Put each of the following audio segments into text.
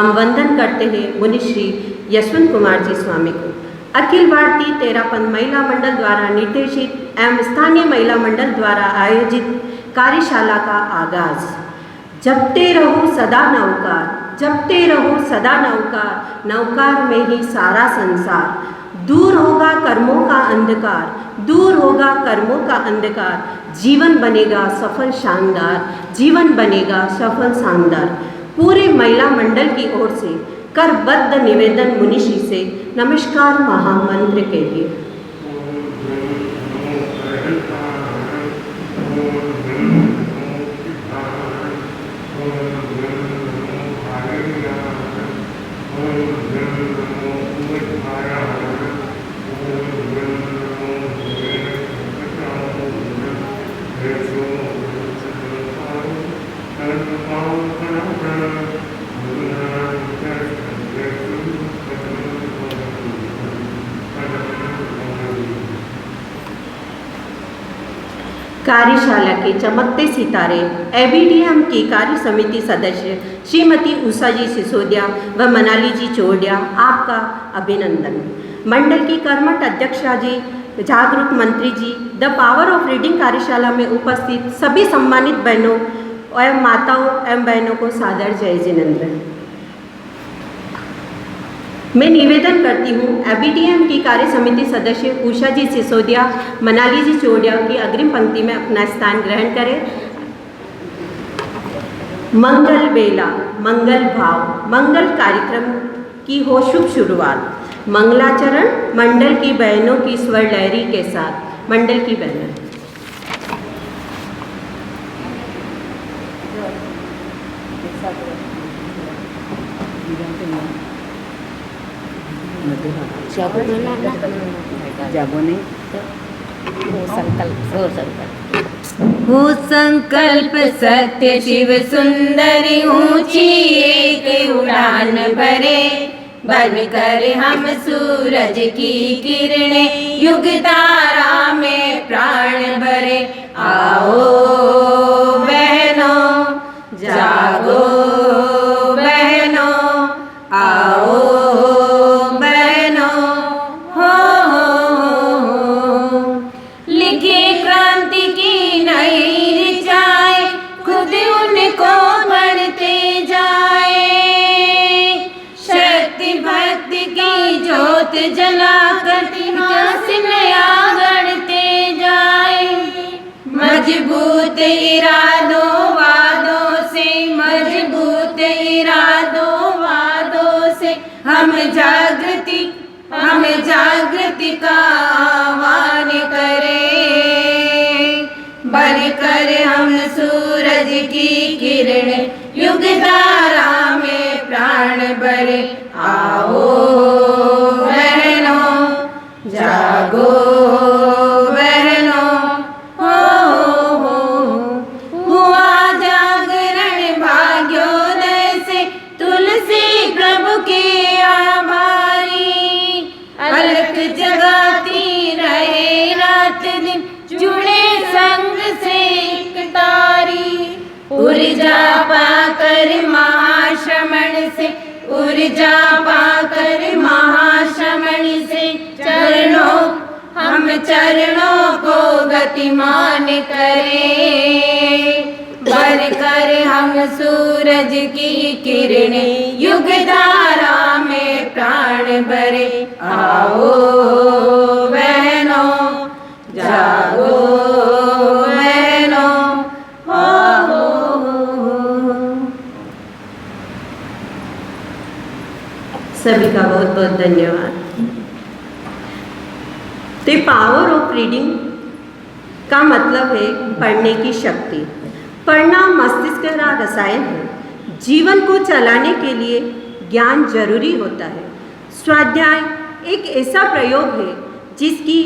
हम वंदन करते हैं मुनि श्री यशवंत कुमार जी स्वामी को। अखिल भारतीय तेरापंथ महिला मंडल द्वारा निर्देशित एवं स्थानीय महिला मंडल द्वारा आयोजित कार्यशाला का आगाज। जपते रहो सदा नवकार, जपते रहो सदा नवकार, नवकार में ही सारा संसार। दूर होगा कर्मों का अंधकार, दूर होगा कर्मों का अंधकार, जीवन बनेगा सफल शानदार, जीवन बनेगा सफल शानदार। पूरे महिला मंडल की ओर से करबद्ध निवेदन मुनिश्री से नमस्कार महामंत्र के लिए। कार्यशाला के चमकते सितारे एबीडीएम की कार्य समिति सदस्य श्रीमती उषा जी सिसोदिया व मनाली जी चोडिया, आपका अभिनंदन। मंडल की कर्मठ अध्यक्षा जी, जागरूक मंत्री जी, द पावर ऑफ रीडिंग कार्यशाला में उपस्थित सभी सम्मानित बहनों एवं माताओं एवं बहनों को सादर जय जिनेंद्र। मैं निवेदन करती हूँ एबीडीएम की कार्य समिति सदस्य उषा जी सिसोदिया, मनाली जी चोडिया की अग्रिम पंक्ति में अपना स्थान ग्रहण करें। मंगल बेला, मंगल भाव, मंगल कार्यक्रम की हो शुभ शुरुआत। मंगलाचरण मंडल की बहनों की स्वर लहरी के साथ। मंडल की बहनों हो संकल्प सत्य शिव सुंदरी ऊंची एक उड़ान भरे, बनकर हम सूरज की किरणें युग तारा में प्राण भरे। आओ बहनों जागो, बहनों आओ बहनों, हो लिखे क्रांति की नई ऋचाएं, खुद उनको पढ़ते जाए। शक्ति भक्ति की ज्योत जलाकर इतिहास नया गढ़ते जाए। मजबूत इरादों वादों से, मजबूत इरादों वादों से हम जागृति का आह्वान करें। बनकर हम सूरज की किरण युग तारा में प्राण भरे। आओ बहनों जागो, बहनों हुआ जागरण भाग्योदय से, तुलसी प्रभु की आभारी। अलख जगाती रहे रात दिन, जुड़े संग से एक तारी। ऊर्जा पाकर महाश्रमण से, ऊर्जा पाकर महाश्रमण से, हम चरणों को गतिमान करें। बनकर हम सूरज की किरणें युग धारा में प्राण भरे। आओ बहनों जागो, बहनों हो। सभी का बहुत बहुत धन्यवाद। द पावर ऑफ रीडिंग का मतलब है पढ़ने की शक्ति। पढ़ना मस्तिष्क का रसायन है। जीवन को चलाने के लिए ज्ञान जरूरी होता है। स्वाध्याय एक ऐसा प्रयोग है जिसकी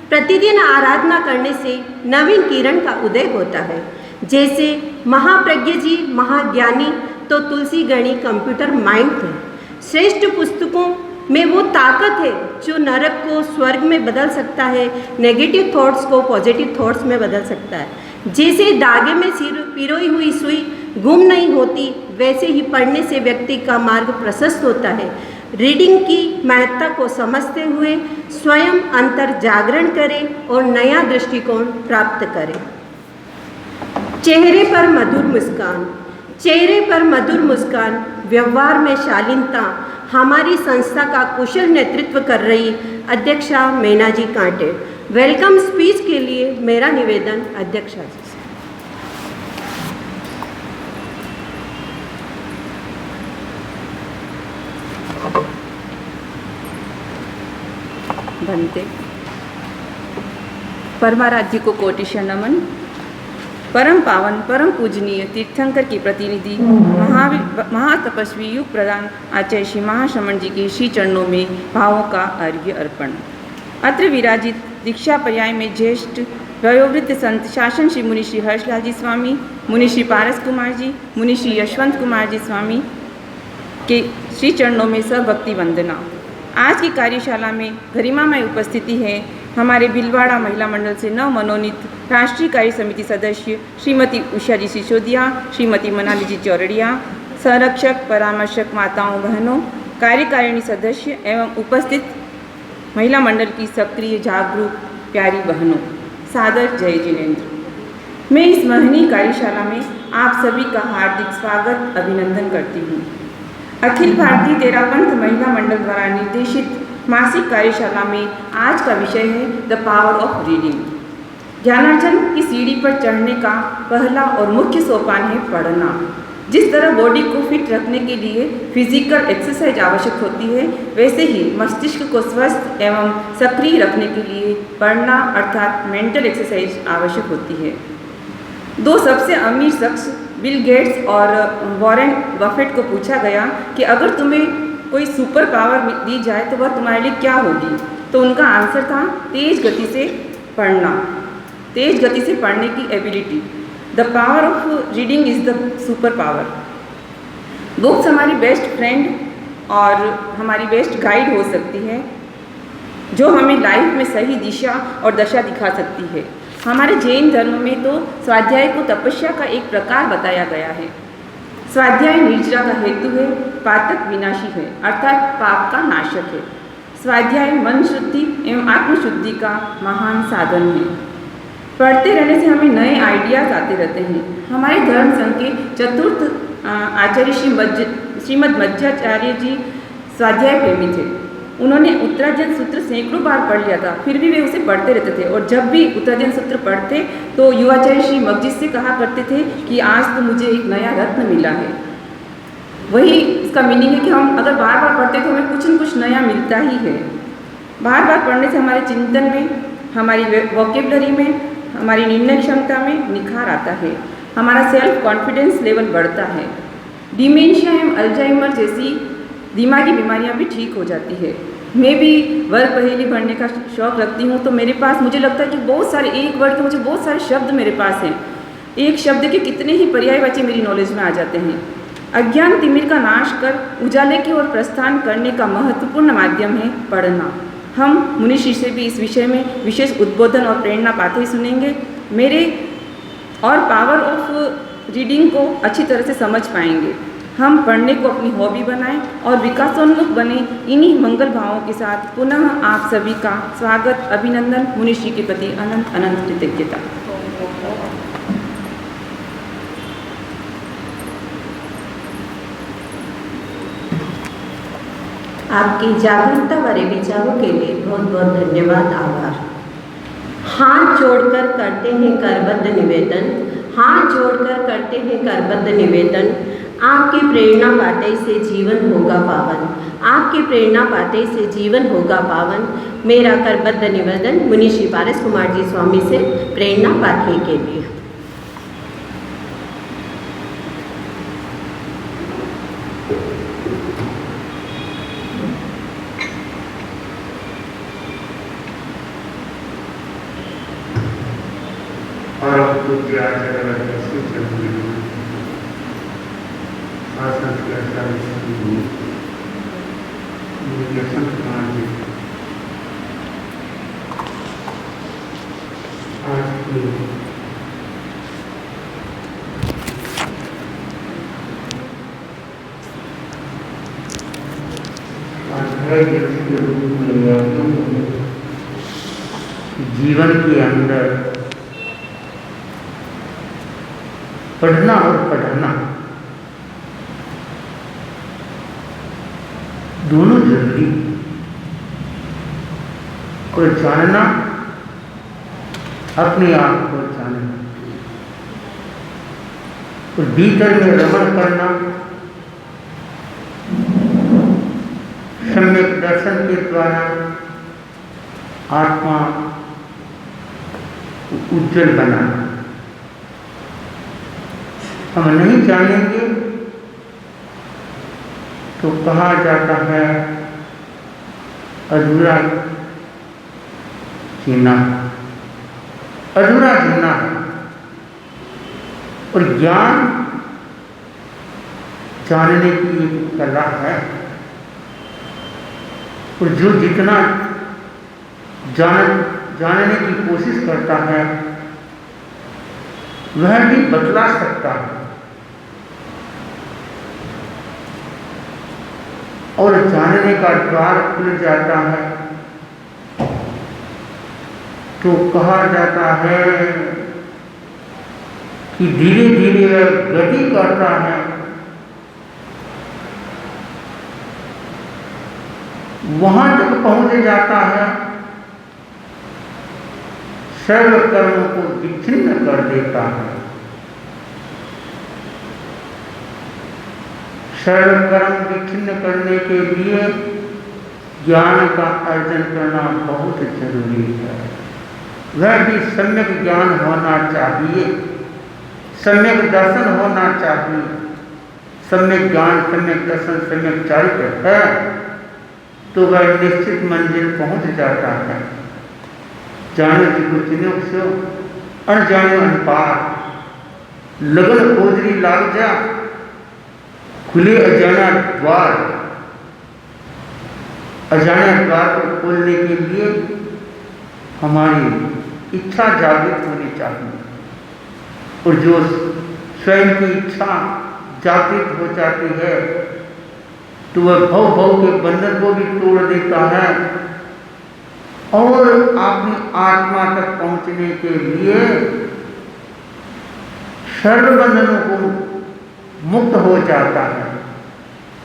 प्रतिदिन आराधना करने से नवीन किरण का उदय होता है। जैसे महाप्रज्ञ जी महाज्ञानी तो तुलसी गणी कंप्यूटर माइंड थे। श्रेष्ठ पुस्तकों में वो ताकत है जो नरक को स्वर्ग में बदल सकता है, नेगेटिव थॉट्स को पॉजिटिव थॉट्स में बदल सकता है। जैसे धागे में पिरोई हुई सुई गुम नहीं होती, वैसे ही पढ़ने से व्यक्ति का मार्ग प्रशस्त होता है। रीडिंग की महत्ता को समझते हुए स्वयं अंतर जागरण करें और नया दृष्टिकोण प्राप्त करें। चेहरे पर मधुर मुस्कान। चेहरे पर मधुर मुस्कान, व्यवहार में शालीनता हमारी संस्था का कुशल नेतृत्व कर रही अध्यक्षा मीना जी कांटे। वेलकम स्पीच के लिए मेरा निवेदन अध्यक्षा जी से। बनते परमाराध्य को कोटिशा नमन। परम पावन परम पूजनीय तीर्थंकर की प्रतिनिधि महातपस्वी युग प्रधान आचार्य श्री महाश्रमण जी के श्री चरणों में भावों का अर्घ्य अर्पण। अत्र विराजित दीक्षा पर्याय में ज्येष्ठ वयोवृद्ध संत शासन श्री मुनि श्री हर्षलाल जी स्वामी, मुनि श्री पारस कुमार जी, मुनि श्री यशवंत कुमार जी स्वामी के श्री चरणों में सबभक्ति वंदना। आज की कार्यशाला में गरिमामय उपस्थिति है हमारे भिलवाड़ा महिला मंडल से नव मनोनीत राष्ट्रीय कार्य समिति सदस्य श्रीमती उषा जी सिसोदिया, श्रीमती मनाली जी चौरड़िया, संरक्षक परामर्शक माताओं बहनों, कार्यकारिणी सदस्य एवं उपस्थित महिला मंडल की सक्रिय जागरूक प्यारी बहनों, सादर जय जिनेन्द्र। मैं इस महनीय कार्यशाला में आप सभी का हार्दिक स्वागत अभिनंदन करती हूँ। अखिल भारतीय तेरापंथ महिला मंडल द्वारा निर्देशित मासिक कार्यशाला में आज का विषय है द पावर ऑफ रीडिंग। ज्ञानार्जन की सीढ़ी पर चढ़ने का पहला और मुख्य सोपान है पढ़ना। जिस तरह बॉडी को फिट रखने के लिए फिजिकल एक्सरसाइज आवश्यक होती है, वैसे ही मस्तिष्क को स्वस्थ एवं सक्रिय रखने के लिए पढ़ना अर्थात मेंटल एक्सरसाइज आवश्यक होती है। दो सबसे अमीर शख्स बिल गेट्स और वॉरेन बफेट को पूछा गया कि अगर तुम्हें कोई सुपर पावर दी जाए तो वह तुम्हारे लिए क्या होगी, तो उनका आंसर था तेज गति से पढ़ना, तेज गति से पढ़ने की ability. The power of reading is the super power. Books हमारी बेस्ट फ्रेंड और हमारी बेस्ट गाइड हो सकती है, जो हमें लाइफ में सही दिशा और दशा दिखा सकती है। हमारे जैन धर्म में तो स्वाध्याय को तपस्या का एक प्रकार बताया गया है। स्वाध्याय निर्जरा का हेतु है, पातक विनाशी है अर्थात पाप का नाशक है। स्वाध्याय मन शुद्धि एवं आत्मशुद्धि का महान साधन है। पढ़ते रहने से हमें नए आइडियाज आते रहते हैं। हमारे धर्म संघ के चतुर्थ आचार्य श्रीमद मध्वाचार्य जी स्वाध्याय प्रेमी थे। उन्होंने उत्तराजन सूत्र सैकड़ों बार पढ़ लिया था, फिर भी वे उसे पढ़ते रहते थे। और जब भी उत्तराजन सूत्र पढ़ते तो युवाचार्य श्री मगजिद से कहा करते थे कि आज तो मुझे एक नया रत्न मिला है। वही इसका मीनिंग है कि हम अगर बार बार पढ़ते तो हमें कुछ न कुछ नया मिलता ही है। बार बार पढ़ने से हमारे चिंतन में, हमारी वोकेबलरी में, हमारी निर्णय क्षमता में निखार आता है। हमारा सेल्फ कॉन्फिडेंस लेवल बढ़ता है। डिमेंशिया एवं अल्जाइमर जैसी दिमागी बीमारियां भी ठीक हो जाती है। मैं भी वर्ग पहेली पढ़ने का शौक़ रखती हूँ, तो मेरे पास मुझे लगता है कि बहुत सारे एक वर्ड के मुझे बहुत सारे शब्द मेरे पास हैं। एक शब्द के कितने ही पर्यायवाची मेरी नॉलेज में आ जाते हैं। अज्ञान तिमिर का नाश कर उजाले की ओर प्रस्थान करने का महत्वपूर्ण माध्यम है पढ़ना। हम मुनिश्री से भी इस विषय में विशेष उद्बोधन और प्रेरणा पाते ही सुनेंगे। मेरे और पावर ऑफ रीडिंग को अच्छी तरह से समझ पाएंगे। हम पढ़ने को अपनी हॉबी बनाएं और विकासोन्मुख बने। इन्हीं मंगल भावों के साथ पुनः आप सभी का स्वागत अभिनंदन, मुनिश्री के प्रति अनंत अनंत कृतज्ञता। आपकी जागरूकता भरे विचारों के लिए बहुत बहुत धन्यवाद, आभार। हाथ जोड़कर करते हैं करबद्ध निवेदन, हाथ जोड़कर करते हैं करबद्ध निवेदन। आपकी प्रेरणा पाते से जीवन होगा पावन, आपकी प्रेरणा पाते से जीवन होगा पावन। मेरा करबद्ध निवेदन मुनि श्री पारस कुमार जी स्वामी से प्रेरणा पाते के लिए। है जिसके रूप में या जीवन के अंदर पढ़ना और पढ़ाना दोनों जरूरी, और जानना अपने आप को जानना और भीतर में रमण करना, सम्यक दर्शन के द्वारा आत्मा उज्जवल बनाना। हम नहीं जानेंगे तो कहा जाता है अधूरा जीना, अधूरा जीना है। और ज्ञान जानने की एक कला है, और जो जितना जानने की कोशिश करता है वह भी बतला सकता है, और जानने का द्वार खुल जाता है तो कहा जाता है कि धीरे धीरे वह गति करता है, वहां तक पहुंच जाता है, सर्व कर्मों को विच्छिन्न कर देता है। सर्व कर्म विच्छिन्न करने के लिए ज्ञान का अर्जन करना बहुत जरूरी है। वह भी सम्यक ज्ञान होना चाहिए, सम्यक दर्शन होना चाहिए। सम्यक ज्ञान, सम्यक दर्शन, सम्यक चारित्र है तो वह निश्चित मंजिल पहुंच जाता है। जाने कुछ सो अनजाने अनपार, लगन खोजरी लाग जा, खुले अजाना द्वार। अजाना द्वार को खोलने के लिए हमारी इच्छा जागृत होनी चाहिए, और जो स्वयं की इच्छा जागृत हो जाती है तो वह भव के बंधन को भी तोड़ देता है, और अपनी आत्मा तक पहुंचने के लिए सर्व बंधनों को मुक्त हो जाता है।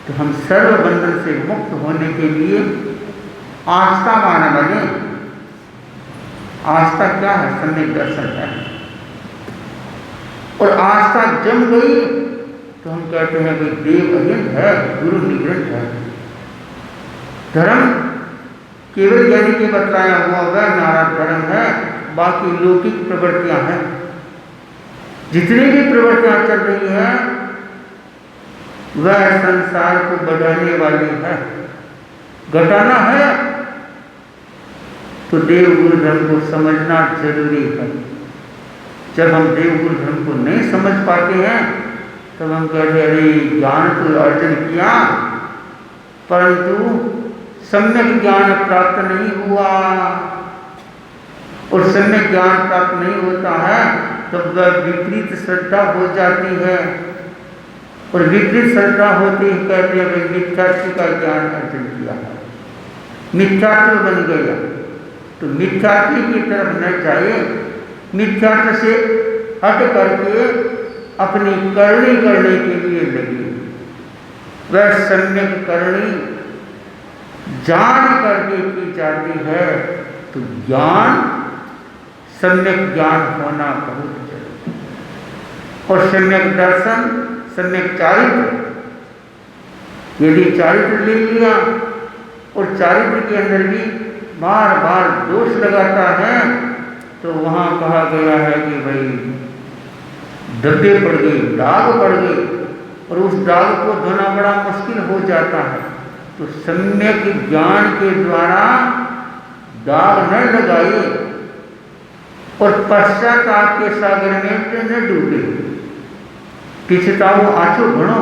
तो हम सर्व बंधन से मुक्त होने के लिए आस्थावान बने। आस्था क्या है? सम्यक दर्शन है। और आस्था जम गई तो हम कहते हैं कि देव अहिंद है, गुरु निग्रंथ है। धर्म केवल ज्ञानी के बतलाया हुआ वह नारा धर्म है, बाकी लौकिक प्रवृत्तियां हैं। जितनी भी प्रवृत्तियां चल रही हैं वह संसार को बढ़ाने वाली है। घटाना है तो देव गुरु धर्म को समझना जरूरी है। जब हम देव गुरु धर्म को नहीं समझ पाते हैं तब हम कहते हैं अरे ज्ञान तो अर्जन किया परंतु सम्यक ज्ञान प्राप्त नहीं हुआ। और सम्यक ज्ञान प्राप्त नहीं होता है तब वह विपरीत श्रद्धा हो जाती है, और विपरीत श्रद्धा होती है कहते हैं मिथ्यात्व का ज्ञान अर्जन किया है, मिथ्यात्व बन गया। तो मिथ्यात्व की तरफ न जाए, मिथ्यात्व से हट करके अपनी करनी करने के लिए लगे। वह सम्यक करनी जान करके की जाती है। तो ज्ञान, सम्यक ज्ञान होना बहुत जरूरी। और सम्यक दर्शन, सम्यक चारित्र, यदि चारित्र ले लिया और चारित्र के अंदर भी बार बार दोष लगाता है तो वहाँ कहा गया है कि भाई धब्बे पड़ गए, दाग पड़ गए, और उस दाग को धोना बड़ा मुश्किल हो जाता है। तो सम्यक ज्ञान के द्वारा दाग न लगाए और पश्चाताप के सागर में न डूबे। पिछताओ आचो घणो,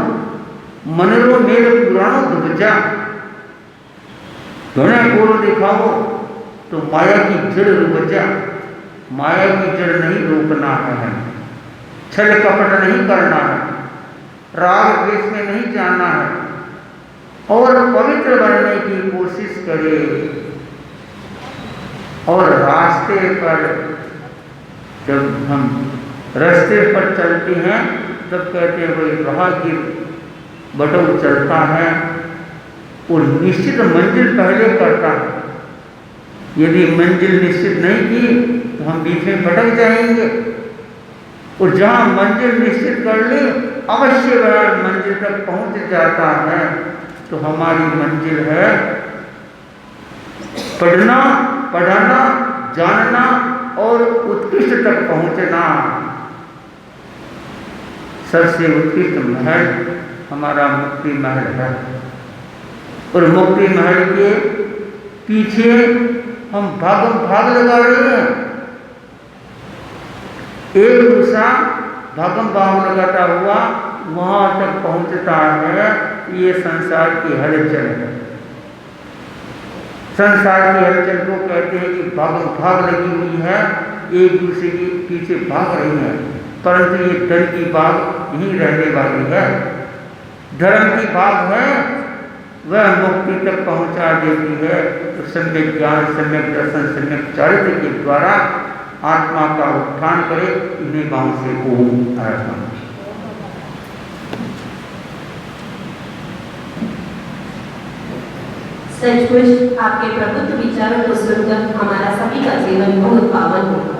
मनरो मेल पुराणो दुबजा। घना कोरो दिखाओ तो माया की जड़ रुबजा। माया की जड़ नहीं रोकना है, छल कपट नहीं करना है, राग द्वेष में नहीं जाना है, और पवित्र बनने की कोशिश करे। और रास्ते पर जब हम रास्ते पर चलते हैं तब कहते हैं भाई राहगीर बटोर चलता है और निश्चित मंजिल पहले करता है। यदि मंजिल निश्चित नहीं की तो हम बीच में भटक जाएंगे, और जहाँ मंजिल निश्चित कर ले अवश्य वह मंजिल तक पहुँच जाता है। तो हमारी मंजिल है पढ़ना, पढ़ाना, जानना और उत्कृष्ट तक पहुँचना। सबसे उत्कृष्ट महल हमारा मुक्ति महल है, और मुक्ति महल के पीछे हम भाग लगा रहे हैं। एक दूसरा भागम भाग लगाता हुआ वहाँ तक पहुँचता है। ये संसार की हलचल है। संसार की हलचल को कहते हैं कि भाग लगी हुई है, एक दूसरे के पीछे भाग रही है, परंतु ये धन की भाग यहीं रहने वाली है। धर्म की भाग है वह मुक्ति तक पहुंचा देती है। तो सम्यक ज्ञान, सम्यक दर्शन, सम्यक चारित्र के द्वारा आत्मा का उत्थान करे। इन्हीं भाव से ओम अर्पण। सचमुच आपके प्रबुद्ध विचारों को सुनकर हमारा सभी का जीवन बहुत पावन होगा।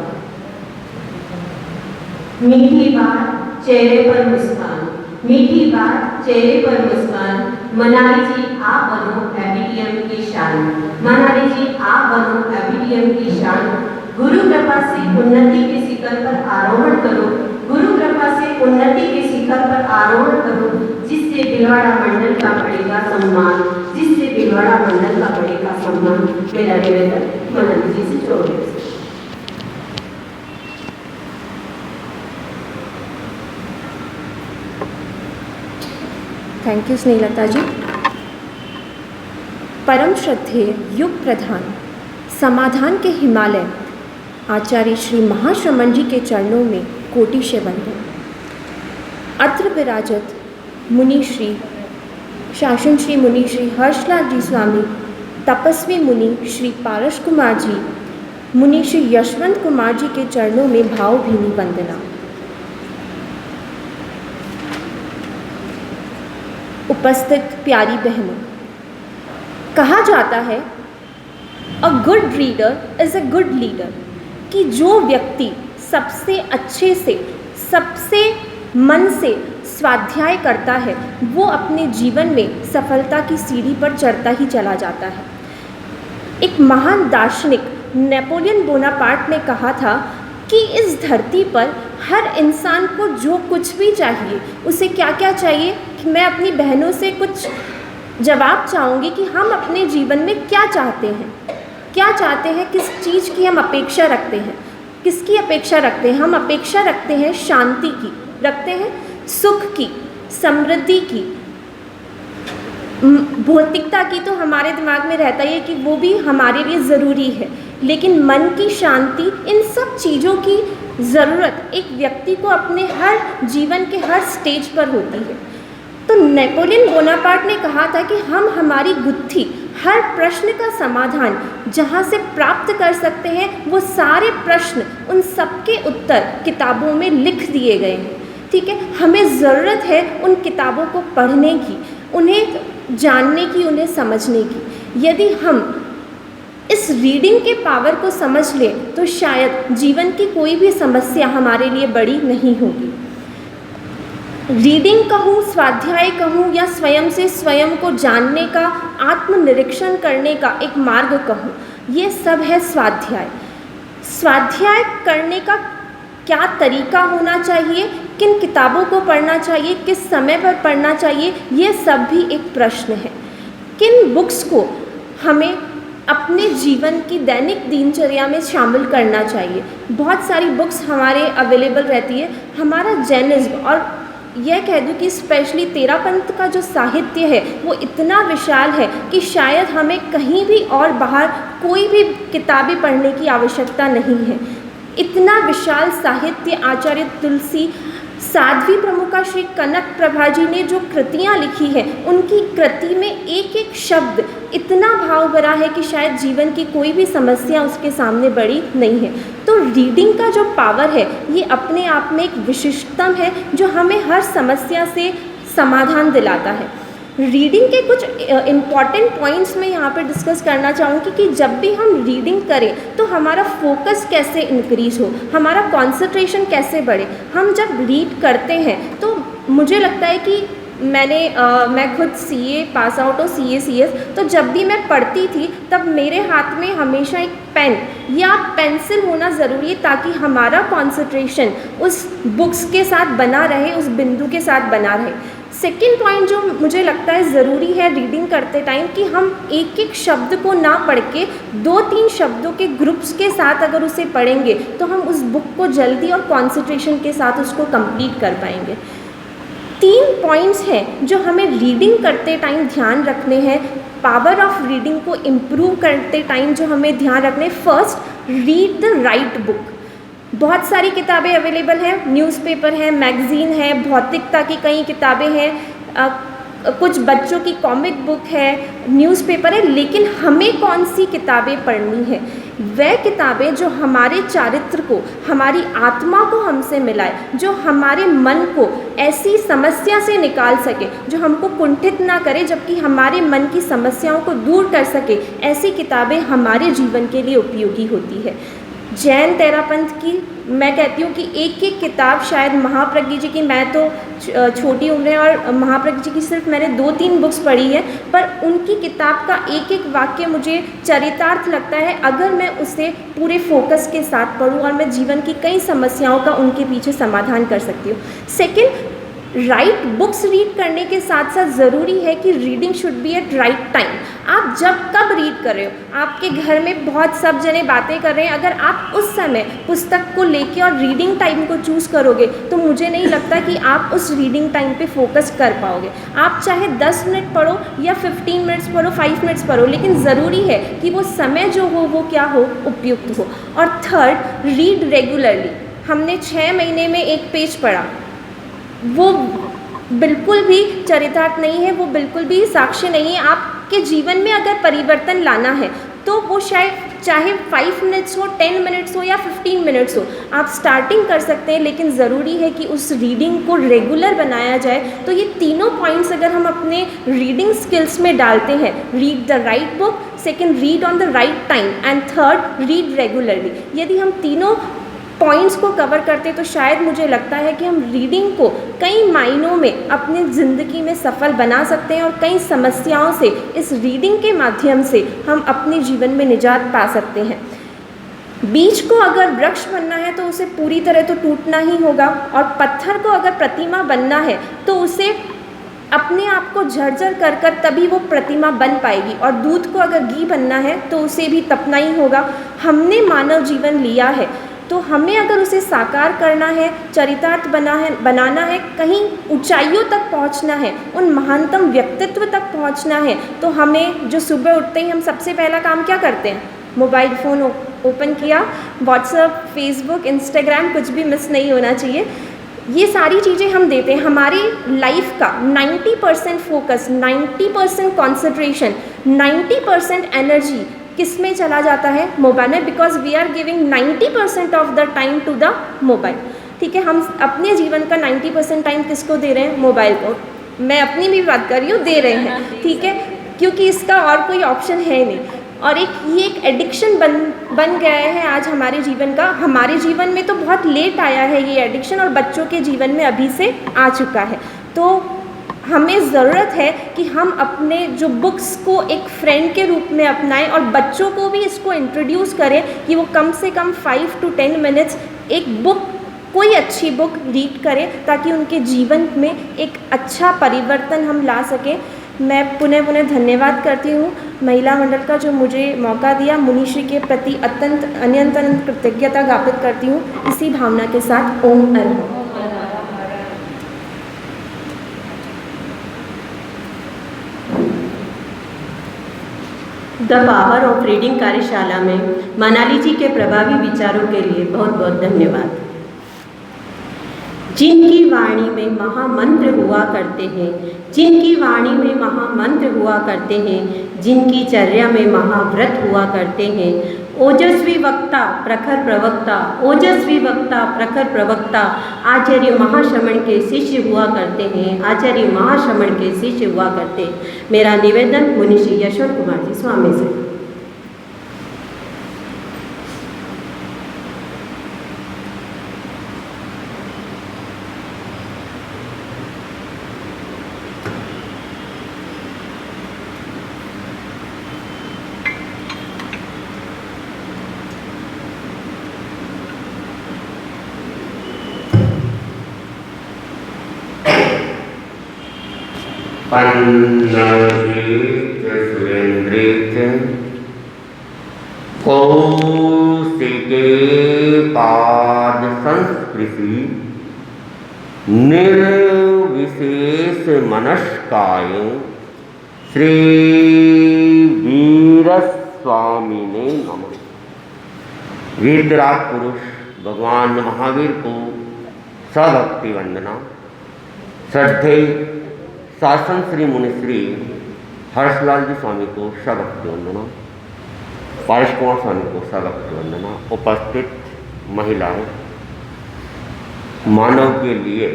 मीठी बात चेहरे पर मुस्कान, मीठी बात चेहरे पर मुस्कान। मनाली जी आप बनो एबीडीएम की शान, मनाली जी आप बनो एबीडीएम की शान। गुरु कृपा से उन्नति के शिखर पर आरोहण करो, गुरु कृपा से उन्नति के शिखर पर आरोहण करो, जिससे भिलवाड़ा मंडल का बढ़ेगा सम्मान, जिससे भिलवाड़ा मंडल का बढ़ेगा सम्मान। मेरा निवेदन मनाली जी से जोड़ दे। थैंक यू स्नेहलता जी। परम श्रद्धेय युग प्रधान समाधान के हिमालय आचार्य श्री महाश्रमण जी के चरणों में कोटि से वंदन। अत्र विराजत मुनि श्री शासन श्री मुनि श्री हर्षलाल जी स्वामी, तपस्वी मुनि श्री पारस कुमार जी, मुनि श्री यशवंत कुमार जी के चरणों में भावभीनी वंदना। उपस्थित प्यारी बहनों, कहा जाता है a good reader is a good leader, कि जो व्यक्ति सबसे अच्छे से, सबसे मन से स्वाध्याय करता है वो अपने जीवन में सफलता की सीढ़ी पर चढ़ता ही चला जाता है। एक महान दार्शनिक नेपोलियन बोनापार्ट ने कहा था कि इस धरती पर हर इंसान को जो कुछ भी चाहिए, उसे क्या क्या चाहिए, कि मैं अपनी बहनों से कुछ जवाब चाहूँगी कि हम अपने जीवन में क्या चाहते हैं, क्या चाहते हैं, किस चीज़ की हम अपेक्षा रखते हैं, किसकी अपेक्षा रखते हैं। हम अपेक्षा रखते हैं शांति की, रखते हैं सुख की, समृद्धि की, भौतिकता की तो हमारे दिमाग में रहता ही है कि वो भी हमारे लिए ज़रूरी है, लेकिन मन की शांति, इन सब चीज़ों की ज़रूरत एक व्यक्ति को अपने हर जीवन के हर स्टेज पर होती है। तो नेपोलियन बोनापार्ट ने कहा था कि हम हमारी गुत्थी, हर प्रश्न का समाधान जहाँ से प्राप्त कर सकते हैं, वो सारे प्रश्न, उन सबके उत्तर किताबों में लिख दिए गए हैं। ठीक है, हमें ज़रूरत है उन किताबों को पढ़ने की, उन्हें जानने की, उन्हें समझने की। यदि हम इस रीडिंग के पावर को समझ लें तो शायद जीवन की कोई भी समस्या हमारे लिए बड़ी नहीं होगी। रीडिंग कहूँ, स्वाध्याय कहूँ, या स्वयं से स्वयं को जानने का, आत्मनिरीक्षण करने का एक मार्ग कहूँ, ये सब है स्वाध्याय। स्वाध्याय करने का क्या तरीका होना चाहिए, किन किताबों को पढ़ना चाहिए, किस समय पर पढ़ना चाहिए, ये सब भी एक प्रश्न है। किन बुक्स को हमें अपने जीवन की दैनिक दिनचर्या में शामिल करना चाहिए। बहुत सारी बुक्स हमारे अवेलेबल रहती है। हमारा जैनिज्म, और यह कह दूँ कि स्पेशली तेरापंथ का जो साहित्य है वो इतना विशाल है कि शायद हमें कहीं भी और बाहर कोई भी किताबें पढ़ने की आवश्यकता नहीं है। इतना विशाल साहित्य आचार्य तुलसी साध्वी प्रमुखा श्री कनक प्रभा जी ने जो कृतियाँ लिखी हैं, उनकी कृति में एक एक शब्द इतना भाव भरा है कि शायद जीवन की कोई भी समस्या उसके सामने बड़ी नहीं है। तो रीडिंग का जो पावर है, ये अपने आप में एक विशिष्टतम है जो हमें हर समस्या से समाधान दिलाता है। रीडिंग के कुछ इम्पॉर्टेंट पॉइंट्स मैं यहाँ पर डिस्कस करना चाहूँगी कि जब भी हम रीडिंग करें तो हमारा फोकस कैसे इंक्रीज़ हो, हमारा कंसंट्रेशन कैसे बढ़े। हम जब रीड करते हैं तो मुझे लगता है कि मैं खुद CA पास आउट और CA/CS, तो जब भी मैं पढ़ती थी तब मेरे हाथ में हमेशा एक पेन या पेंसिल होना ज़रूरी है ताकि हमारा कंसंट्रेशन उस बुक्स के साथ बना रहे, उस बिंदु के साथ बना रहे। सेकेंड पॉइंट जो मुझे लगता है ज़रूरी है रीडिंग करते टाइम कि हम एक एक शब्द को ना पढ़ के 2-3 शब्दों के ग्रुप्स के साथ अगर उसे पढ़ेंगे तो हम उस बुक को जल्दी और कंसंट्रेशन के साथ उसको कंप्लीट कर पाएंगे। 3 पॉइंट्स हैं जो हमें रीडिंग करते टाइम ध्यान रखने हैं, पावर ऑफ रीडिंग को इम्प्रूव करते टाइम जो हमें ध्यान रखने। First, read the right book. बहुत सारी किताबें अवेलेबल हैं, न्यूज़पेपर है, मैगज़ीन है, भौतिकता की कई किताबें हैं, कुछ बच्चों की कॉमिक बुक है, न्यूज़पेपर है, लेकिन हमें कौन सी किताबें पढ़नी है? वह किताबें जो हमारे चारित्र को, हमारी आत्मा को हमसे मिलाए, जो हमारे मन को ऐसी समस्या से निकाल सके, जो हमको कुंठित ना करे जबकि हमारे मन की समस्याओं को दूर कर सके। ऐसी किताबें हमारे जीवन के लिए उपयोगी होती है। जैन तेरापंथ की मैं कहती हूँ कि एक एक किताब, शायद महाप्रज्ञ जी की, मैं तो छोटी उम्र है और महाप्रज्ञ जी की सिर्फ मैंने 2-3 बुक्स पढ़ी है, पर उनकी किताब का एक एक वाक्य मुझे चरितार्थ लगता है अगर मैं उसे पूरे फोकस के साथ पढूं और मैं जीवन की कई समस्याओं का उनके पीछे समाधान कर सकती हूँ। सेकेंड, राइट बुक्स रीड करने के साथ साथ ज़रूरी है कि reading should be at right time. आप जब कब रीड कर रहे हो, आपके घर में बहुत सब जने बातें कर रहे हैं, अगर आप उस समय पुस्तक को लेके और रीडिंग टाइम को चूज़ करोगे तो मुझे नहीं लगता कि आप उस रीडिंग टाइम पे फोकस कर पाओगे। आप चाहे 10 मिनट पढ़ो या 15 मिनट्स पढ़ो, 5 मिनट्स पढ़ो, लेकिन ज़रूरी है कि वो समय जो हो वो क्या हो, उपयुक्त हो। और थर्ड, रीड रेगुलरली। हमने 6 महीने में एक पेज पढ़ा, वो बिल्कुल भी चरितार्थ नहीं है, वो बिल्कुल भी साक्ष्य नहीं है। आपके जीवन में अगर परिवर्तन लाना है तो वो शायद चाहे 5 मिनट्स हो, 10 मिनट्स हो या 15 मिनट्स हो, आप स्टार्टिंग कर सकते हैं, लेकिन ज़रूरी है कि उस रीडिंग को रेगुलर बनाया जाए। तो ये तीनों पॉइंट्स अगर हम अपने रीडिंग स्किल्स में डालते हैं, read the right book, second read on the right time and third read regularly, यदि हम तीनों पॉइंट्स को कवर करते तो शायद मुझे लगता है कि हम रीडिंग को कई मायनों में अपनी ज़िंदगी में सफल बना सकते हैं और कई समस्याओं से इस रीडिंग के माध्यम से हम अपने जीवन में निजात पा सकते हैं। बीज को अगर वृक्ष बनना है तो उसे पूरी तरह तो टूटना ही होगा, और पत्थर को अगर प्रतिमा बनना है तो उसे अपने आप को झरझर कर कर तभी वो प्रतिमा बन पाएगी, और दूध को अगर घी बनना है तो उसे भी तपना ही होगा। हमने मानव जीवन लिया है तो हमें अगर उसे साकार करना है, चरितार्थ बनाना है, कहीं ऊंचाइयों तक पहुंचना है, उन महानतम व्यक्तित्व तक पहुंचना है, तो हमें जो सुबह उठते ही हम सबसे पहला काम क्या करते हैं, मोबाइल फ़ोन ओपन किया, व्हाट्सएप, फेसबुक, इंस्टाग्राम, कुछ भी मिस नहीं होना चाहिए। ये सारी चीज़ें हम देते हैं। हमारी लाइफ का 90% फोकस, 90% कॉन्सेंट्रेशन, 90% एनर्जी किस में चला जाता है, मोबाइल में, because we are giving 90% of the time to the mobile. ठीक है, हम अपने जीवन का 90% टाइम किसको दे रहे हैं, मोबाइल को। मैं अपनी भी बात कर रही हूँ, दे रहे हैं, ठीक है, क्योंकि इसका और कोई ऑप्शन है नहीं। और ये एक एडिक्शन बन गया है आज हमारे जीवन का। हमारे जीवन में तो बहुत लेट आया है ये एडिक्शन, और बच्चों के जीवन में अभी से आ चुका है। तो हमें ज़रूरत है कि हम अपने जो बुक्स को एक फ्रेंड के रूप में अपनाएं और बच्चों को भी इसको इंट्रोड्यूस करें कि वो कम से कम 5 to 10 मिनट्स एक बुक, कोई अच्छी बुक रीड करें ताकि उनके जीवन में एक अच्छा परिवर्तन हम ला सकें। मैं पुनः धन्यवाद करती हूँ महिला मंडल का जो मुझे मौका दिया। मुनिश्री के प्रति अत्यंत कृतज्ञता ज्ञापित करती हूँ। इसी भावना के साथ ओम अर्हम्। द पावर ऑफ रीडिंग कार्यशाला में मनाली जी के प्रभावी विचारों के लिए बहुत बहुत धन्यवाद। जिनकी वाणी में महामंत्र हुआ करते हैं, जिनकी वाणी में महामंत्र हुआ करते हैं, जिनकी चर्या में महाव्रत हुआ करते हैं, ओजस्वी वक्ता प्रखर प्रवक्ता, ओजस्वी वक्ता प्रखर प्रवक्ता आचार्य महाश्रमण के शिष्य हुआ करते हैं, आचार्य महाश्रमण के शिष्य हुआ करते हैं। मेरा निवेदन मुनि श्री यशवंत कुमार जी स्वामी से। पन्नगीत सुरेन्द्रित कौशिके पाद संस्पृशि निर्विशेष मनस्काय श्री वीर स्वामिने नमः। वीरराज पुरुष भगवान महावीर को सभक्ति वंदना। श्रद्धेय शासन श्री मुनि श्री हर्षलाल जी स्वामी को सभक्ति वंदना। पारस कुमार स्वामी को सभक्ति वंदना। उपस्थित महिलाएं, मानव के लिए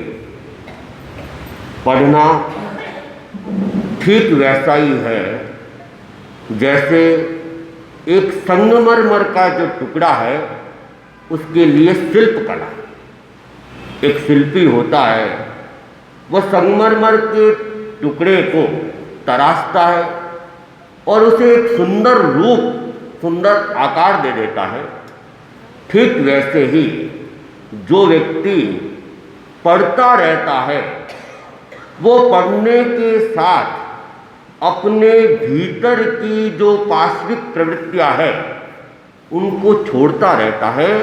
पढ़ना ठीक वैसा ही है जैसे एक संगमरमर का जो टुकड़ा है उसके लिए शिल्प कला। एक शिल्पी होता है, वह संगमरमर के टुकड़े को तराशता है और उसे एक सुंदर रूप, सुंदर आकार दे देता है। ठीक वैसे ही जो व्यक्ति पढ़ता रहता है वो पढ़ने के साथ अपने भीतर की जो पाश्विक प्रवृत्तियां हैं उनको छोड़ता रहता है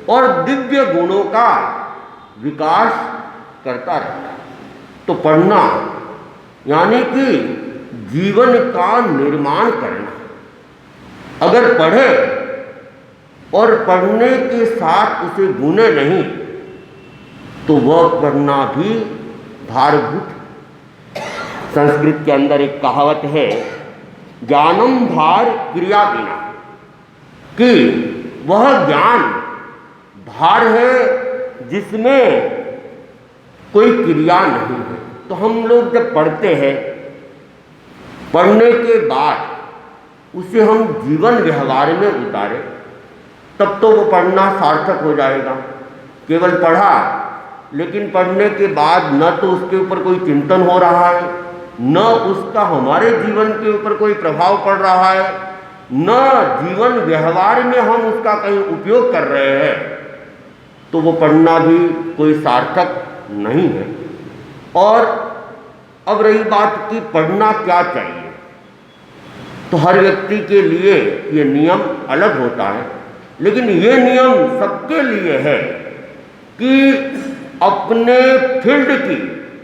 और दिव्य गुणों का विकास करता रहता है। तो पढ़ना यानी कि जीवन का निर्माण करना। अगर पढ़े और पढ़ने के साथ उसे गुने नहीं तो वह पढ़ना भी भारभूत। संस्कृत के अंदर एक कहावत है, ज्ञानम भार क्रिया बिना, कि वह ज्ञान भार है जिसमें कोई क्रिया नहीं है। तो हम लोग जब पढ़ते हैं, पढ़ने के बाद उसे हम जीवन व्यवहार में उतारें तब तो वो पढ़ना सार्थक हो जाएगा। केवल पढ़ा लेकिन पढ़ने के बाद न तो उसके ऊपर कोई चिंतन हो रहा है, न उसका हमारे जीवन के ऊपर कोई प्रभाव पड़ रहा है, न जीवन व्यवहार में हम उसका कहीं उपयोग कर रहे हैं, तो वो पढ़ना भी कोई सार्थक नहीं है। और अब रही बात कि पढ़ना क्या चाहिए, तो हर व्यक्ति के लिए ये नियम अलग होता है, लेकिन ये नियम सबके लिए है कि अपने फील्ड की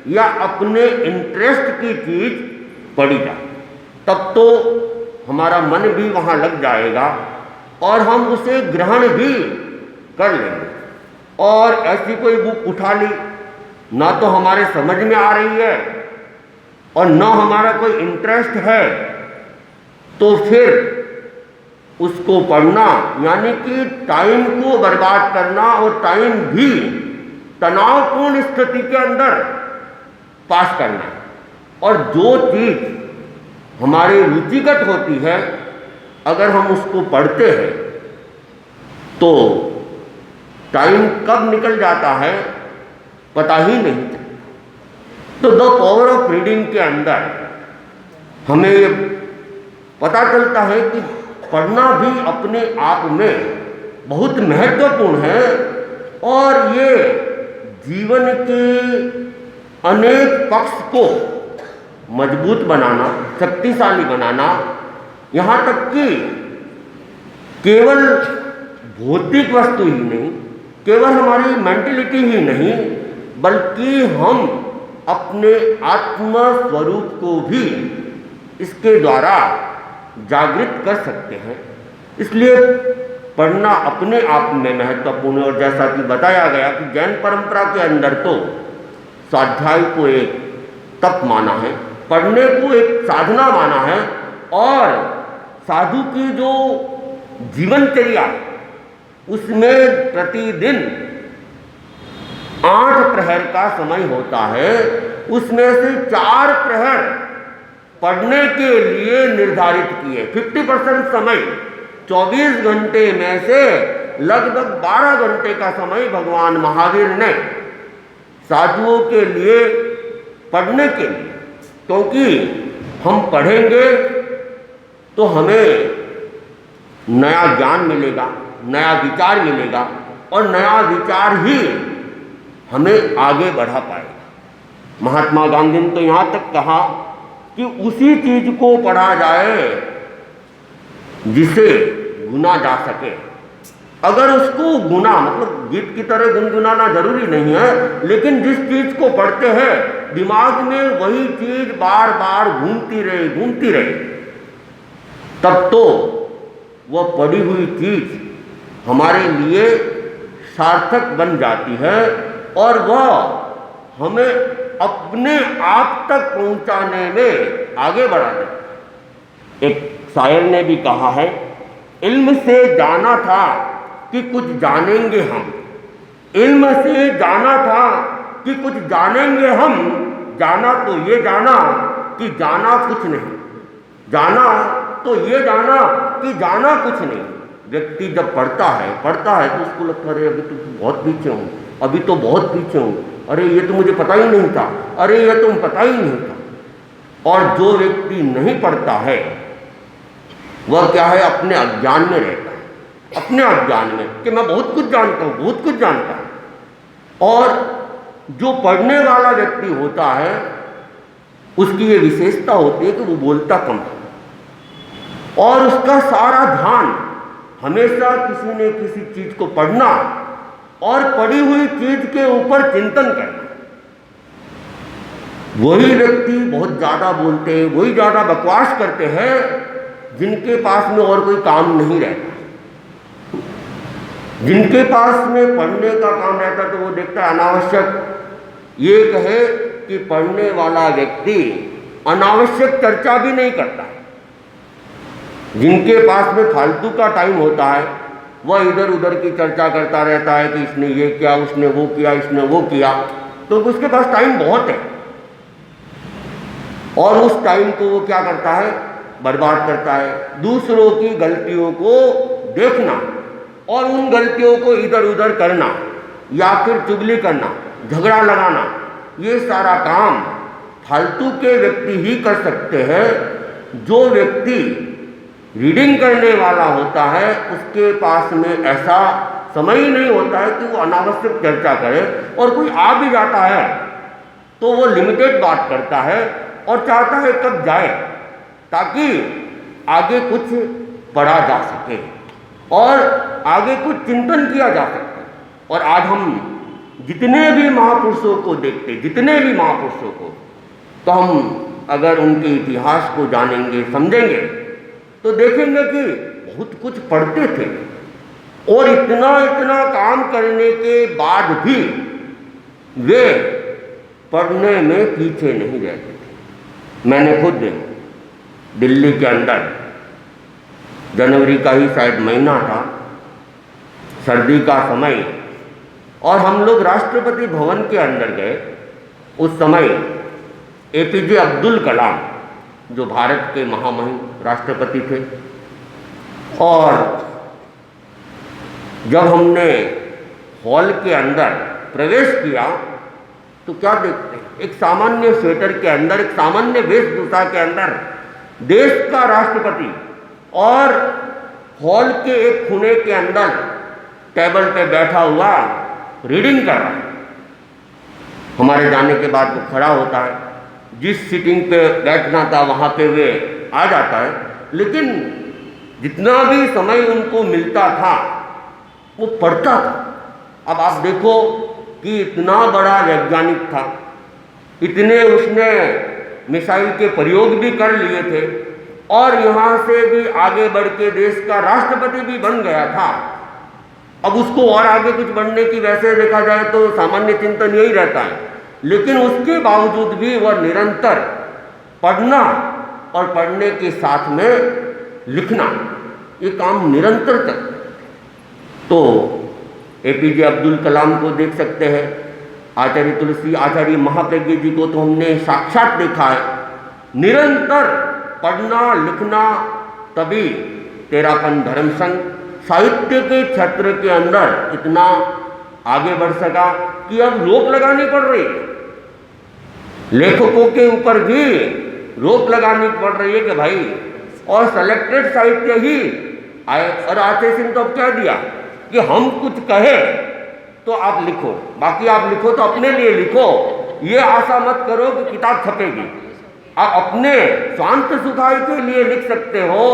या अपने इंटरेस्ट की चीज पढ़ी जाए, तब तो हमारा मन भी वहाँ लग जाएगा और हम उसे ग्रहण भी कर लेंगे। और ऐसी कोई बुक उठा ली, ना तो हमारे समझ में आ रही है और ना हमारा कोई इंटरेस्ट है, तो फिर उसको पढ़ना यानी कि टाइम को बर्बाद करना और टाइम भी तनावपूर्ण स्थिति के अंदर पास करना। और जो चीज़ हमारे रुचिगत होती है अगर हम उसको पढ़ते हैं तो टाइम कब निकल जाता है पता ही नहीं चलता। तो द पावर ऑफ रीडिंग के अंदर हमें ये पता चलता है कि पढ़ना भी अपने आप में बहुत महत्वपूर्ण है और ये जीवन के अनेक पक्ष को मजबूत बनाना, शक्तिशाली बनाना, यहाँ तक कि केवल भौतिक वस्तु ही नहीं, केवल हमारी मेंटलिटी ही नहीं, बल्कि हम अपने आत्म स्वरूप को भी इसके द्वारा जागृत कर सकते हैं। इसलिए पढ़ना अपने आप में महत्वपूर्ण है। और जैसा कि बताया गया कि जैन परंपरा के अंदर तो स्वाध्याय को एक तप माना है, पढ़ने को एक साधना माना है, और साधु की जो जीवनचर्या उसमें प्रतिदिन 8 प्रहर का समय होता है, उसमें से 4 प्रहर पढ़ने के लिए निर्धारित किए। 50% समय 24 घंटे में से लगभग 12 घंटे का समय भगवान महावीर ने साधुओं के लिए पढ़ने के लिए, क्योंकि हम पढ़ेंगे तो हमें नया ज्ञान मिलेगा, नया विचार मिलेगा, और नया विचार ही हमें आगे बढ़ा पाएगा। महात्मा गांधी ने तो यहाँ तक कहा कि उसी चीज को पढ़ा जाए जिसे गुना जा सके। अगर उसको गुना मतलब गीत की तरह गुनगुनाना जरूरी नहीं है, लेकिन जिस चीज को पढ़ते हैं दिमाग में वही चीज बार बार घूमती रहे, तब तो वह पढ़ी हुई चीज हमारे लिए सार्थक बन जाती है, और वह हमें अपने आप तक पहुंचाने में आगे बढ़ा देती है। एक शायर ने भी कहा है, इल्म से जाना था कि कुछ जानेंगे हम, इल्म से जाना था कि कुछ जानेंगे हम, जाना तो ये जाना कि जाना कुछ नहीं, जाना तो ये जाना कि जाना कुछ नहीं। व्यक्ति जब पढ़ता है तो उसको लगता है अभी तो बहुत पीछे हूँ, अभी तो बहुत पीछे हूँ, अरे ये तो मुझे पता ही नहीं था, अरे ये तो पता ही नहीं था। और जो व्यक्ति नहीं पढ़ता है वह क्या है, अपने अज्ञान में रहता है, अपने अज्ञान में कि मैं बहुत कुछ जानता हूँ, बहुत कुछ जानता हूँ। और जो पढ़ने वाला व्यक्ति होता है उसकी ये विशेषता होती है कि वो बोलता कम है, और उसका सारा ध्यान हमेशा किसी न किसी चीज को पढ़ना और पढ़ी हुई चीज के ऊपर चिंतन करना। वही व्यक्ति बहुत ज्यादा बोलते हैं, वही ज्यादा बकवास करते हैं जिनके पास में और कोई काम नहीं रहता। जिनके पास में पढ़ने का काम रहता तो वो देखता है अनावश्यक ये कहे कि पढ़ने वाला व्यक्ति अनावश्यक चर्चा भी नहीं करता। जिनके पास में फालतू का टाइम होता है वह इधर उधर की चर्चा करता रहता है कि इसने ये किया, उसने वो किया, इसने वो किया, तो उसके पास टाइम बहुत है और उस टाइम को वो क्या करता है, बर्बाद करता है। दूसरों की गलतियों को देखना और उन गलतियों को इधर उधर करना या फिर चुगली करना, झगड़ा लगाना, ये सारा काम फालतू के व्यक्ति ही कर सकते हैं। जो व्यक्ति रीडिंग करने वाला होता है उसके पास में ऐसा समय ही नहीं होता है कि वो अनावश्यक चर्चा करे, और कोई आ भी जाता है तो वो लिमिटेड बात करता है और चाहता है कब जाए ताकि आगे कुछ पढ़ा जा सके और आगे कुछ चिंतन किया जा सके। और आज हम जितने भी महापुरुषों को देखते, जितने भी महापुरुषों को, तो हम अगर उनके इतिहास को जानेंगे, समझेंगे, तो देखेंगे कि बहुत कुछ पढ़ते थे और इतना इतना काम करने के बाद भी वे पढ़ने में पीछे नहीं रहते थे। मैंने खुद दिल्ली के अंदर जनवरी का ही शायद महीना था, सर्दी का समय, और हम लोग राष्ट्रपति भवन के अंदर गए। उस समय APJ अब्दुल कलाम जो भारत के महामहिम राष्ट्रपति थे, और जब हमने हॉल के अंदर प्रवेश किया तो क्या देखते हैं, एक सामान्य स्वेटर के अंदर, एक सामान्य वेशभूषा के अंदर देश का राष्ट्रपति और हॉल के एक कोने के अंदर टेबल पे बैठा हुआ रीडिंग कर रहा है। हमारे जाने के बाद वो खड़ा होता है, जिस सीटिंग पे बैठना था वहाँ पे वे आ जाता है, लेकिन जितना भी समय उनको मिलता था वो पढ़ता था। अब आप देखो कि इतना बड़ा वैज्ञानिक था, इतने उसने मिसाइल के प्रयोग भी कर लिए थे, और यहाँ से भी आगे बढ़ के देश का राष्ट्रपति भी बन गया था। अब उसको और आगे कुछ बढ़ने की, वैसे देखा जाए तो सामान्य चिंतन यही रहता है, लेकिन उसके बावजूद भी वह निरंतर पढ़ना और पढ़ने के साथ में लिखना, ये काम निरंतर तक। तो APJ अब्दुल कलाम को देख सकते हैं, आचार्य तुलसी, आचार्य महाप्रज्ञ जी को तो हमने साक्षात देखा है, निरंतर पढ़ना लिखना, तभी तेरापन धर्म संघ साहित्य के क्षेत्र के अंदर इतना आगे बढ़ सका कि अब रोक लगानी पड़ रही है, लेखकों के ऊपर भी रोक लगानी पड़ रही है कि भाई, और सेलेक्टेड साहित्य ही आए। और आते सिंह तो अब क्या दिया कि हम कुछ कहे तो आप लिखो, बाकी आप लिखो तो अपने लिए लिखो, ये आशा मत करो कि किताब छपेगी। आप अपने स्वांत सुखाई के लिए लिख सकते हो,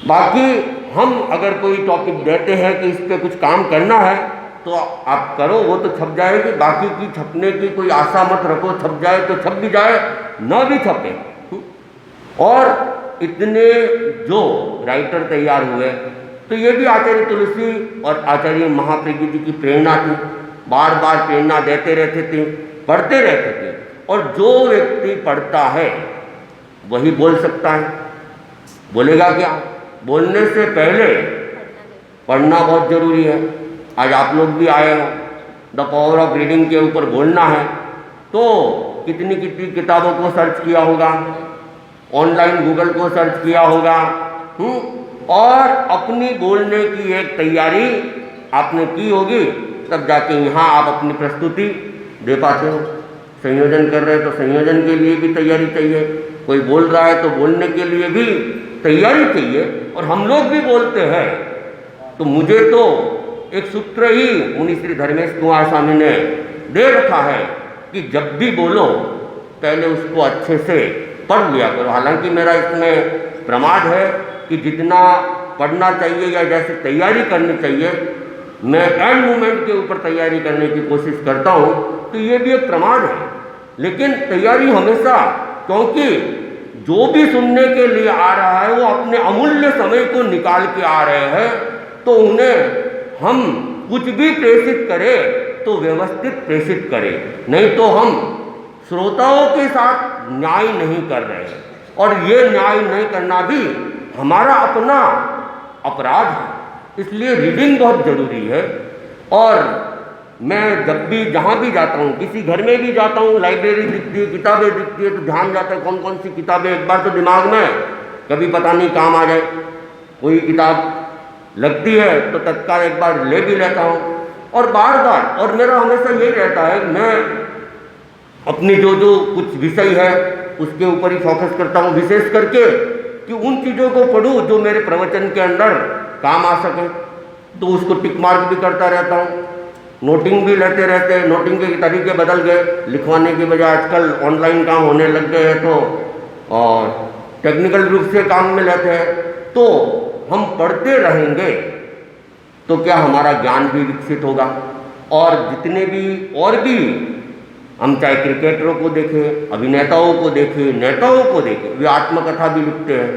बाकी हम अगर कोई टॉपिक देते हैं कि इस पे कुछ काम करना है तो आप करो, वो तो छप जाएगी, बाकी की छपने की कोई आशा मत रखो, छप जाए तो छप भी जाए, न भी छपे। और इतने जो राइटर तैयार हुए, तो ये भी आचार्य तुलसी और आचार्य महाप्रज्ञ जी की प्रेरणा थी, बार बार प्रेरणा देते रहते थे, पढ़ते रहते थे। और जो व्यक्ति पढ़ता है वही बोल सकता है। बोलेगा क्या? बोलने से पहले पढ़ना बहुत जरूरी है। आज आप लोग भी आए हो, द पावर ऑफ रीडिंग के ऊपर बोलना है, तो कितनी कितनी किताबों को सर्च किया होगा, ऑनलाइन गूगल को सर्च किया होगा, और अपनी बोलने की एक तैयारी आपने की होगी, तब जाके यहाँ आप अपनी प्रस्तुति दे पाते हो। संयोजन कर रहे हैं तो संयोजन के लिए भी तैयारी चाहिए, कोई बोल रहा है तो बोलने के लिए भी तैयारी चाहिए। और हम लोग भी बोलते हैं, तो मुझे तो एक सूत्र ही मुनि श्री धर्मेश कुमार स्वामी ने दे रखा है कि जब भी बोलो पहले उसको अच्छे से पढ़ लिया करो। हालांकि मेरा इसमें प्रमाद है कि जितना पढ़ना चाहिए या जैसे तैयारी करनी चाहिए, मैं एंड मोमेंट के ऊपर तैयारी करने की कोशिश करता हूँ, तो ये भी एक प्रमाद है। लेकिन तैयारी हमेशा, क्योंकि जो भी सुनने के लिए आ रहा है वो अपने अमूल्य समय को निकाल के आ रहे हैं, तो उन्हें हम कुछ भी प्रेषित करें तो व्यवस्थित प्रेषित करें, नहीं तो हम श्रोताओं के साथ न्याय नहीं कर रहे हैं। और ये न्याय नहीं करना भी हमारा अपना अपराध है। इसलिए रीडिंग बहुत जरूरी है। और मैं जब भी जहाँ भी जाता हूँ, किसी घर में भी जाता हूँ, लाइब्रेरी दिखती है, किताबें दिखती है, तो ध्यान जाता है कौन कौन सी किताबें। एक बार तो दिमाग में कभी पता नहीं काम आ जाए, कोई किताब लगती है तो तत्काल एक बार ले भी लेता हूँ, और बार बार। और मेरा हमेशा यही रहता है, मैं अपनी जो जो कुछ विषय है उसके ऊपर ही फोकस करता हूँ, विशेष करके कि उन चीज़ों को पढ़ूँ जो मेरे प्रवचन के अंदर काम आ सके। तो उसको टिक मार्क भी करता रहता हूँ, नोटिंग भी लेते रहते हैं। नोटिंग के तरीके बदल गए, लिखवाने की बजाय आजकल ऑनलाइन काम होने लग गए हैं, तो और टेक्निकल रूप से काम में लेते हैं। तो हम पढ़ते रहेंगे तो क्या हमारा ज्ञान भी विकसित होगा। और जितने भी और भी हम चाहे क्रिकेटरों को देखें, अभिनेताओं को देखें, नेताओं को देखें, वे आत्मकथा भी लिखते हैं,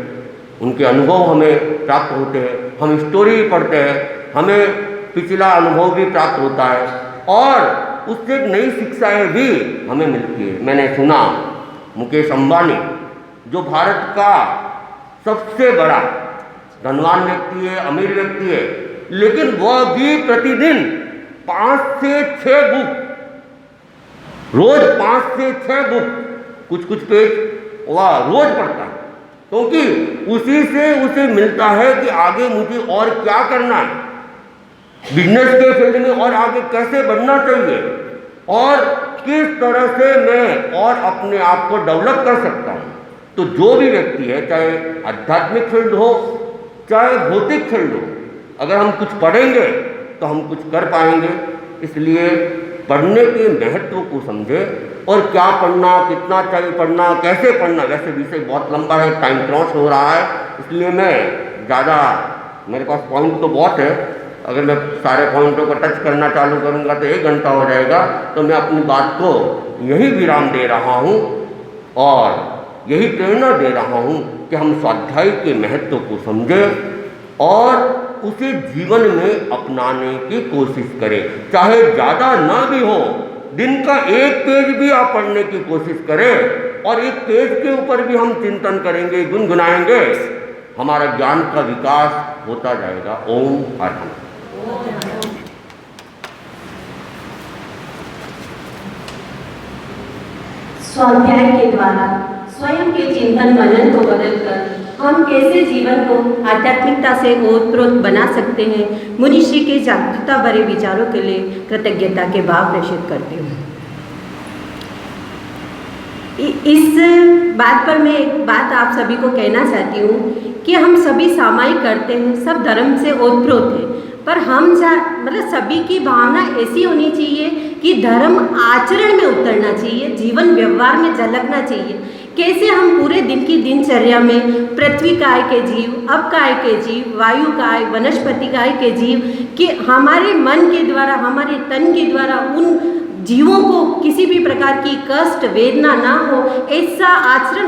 उनके अनुभव हमें प्राप्त होते हैं। हम स्टोरी पढ़ते हैं, हमें पिछला अनुभव भी प्राप्त होता है, और उससे एक नई शिक्षाएं भी हमें मिलती है। मैंने सुना मुकेश अंबानी, जो भारत का सबसे बड़ा धनवान व्यक्ति है, अमीर व्यक्ति है, लेकिन वह भी प्रतिदिन 5 से 6 बुक, रोज 5 से 6 बुक, कुछ कुछ पेज वह रोज पढ़ता है, क्योंकि उसी से उसे मिलता है कि आगे मुझे और क्या करना है, बिजनेस के फील्ड में और आगे कैसे बढ़ना चाहिए, और किस तरह से मैं और अपने आप को डेवलप कर सकता हूँ। तो जो भी व्यक्ति है, चाहे आध्यात्मिक फील्ड हो चाहे भौतिक फील्ड हो, अगर हम कुछ पढ़ेंगे तो हम कुछ कर पाएंगे। इसलिए पढ़ने के महत्व को समझे, और क्या पढ़ना, कितना चाहिए पढ़ना, कैसे पढ़ना। वैसे विषय बहुत लंबा है, टाइम क्रॉस हो रहा है, इसलिए मैं ज़्यादा, मेरे पास पॉइंट तो बहुत है, अगर मैं सारे पॉइंटों को टच करना चालू करूंगा तो 1 घंटा हो जाएगा। तो मैं अपनी बात को यही विराम दे रहा हूँ और यही प्रेरणा दे रहा हूँ कि हम स्वाध्याय के महत्व को समझें और उसे जीवन में अपनाने की कोशिश करें। चाहे ज़्यादा ना भी हो, दिन का एक पेज भी आप पढ़ने की कोशिश करें और एक पेज के ऊपर भी हम चिंतन करेंगे, गुनगुनाएंगे, हमारा ज्ञान का विकास होता जाएगा। ओम अर्हम्। स्वाध्याय के द्वारा स्वयं के चिंतन मनन को बदलकर हम कैसे जीवन को आध्यात्मिकता से ओतप्रोत बना सकते हैं, मुनिश्री के जागरूकता भरे विचारों के लिए कृतज्ञता के भाव प्रेषित करती हूँ। इस बात पर मैं एक बात आप सभी को कहना चाहती हूँ कि हम सभी सामायिक करते हैं, सब धर्म से ओतप्रोत हैं, पर हम मतलब सभी की भावना ऐसी होनी चाहिए कि धर्म आचरण में उतरना चाहिए, जीवन व्यवहार में झलकना चाहिए। कैसे हम पूरे दिन की दिनचर्या में पृथ्वी काय के जीव, अब काय के जीव, वायु काय, वनस्पति काय के जीव कि हमारे मन के द्वारा, हमारे तन के द्वारा उन जीवों को किसी भी प्रकार की कष्ट वेदना ना हो, ऐसा आचरण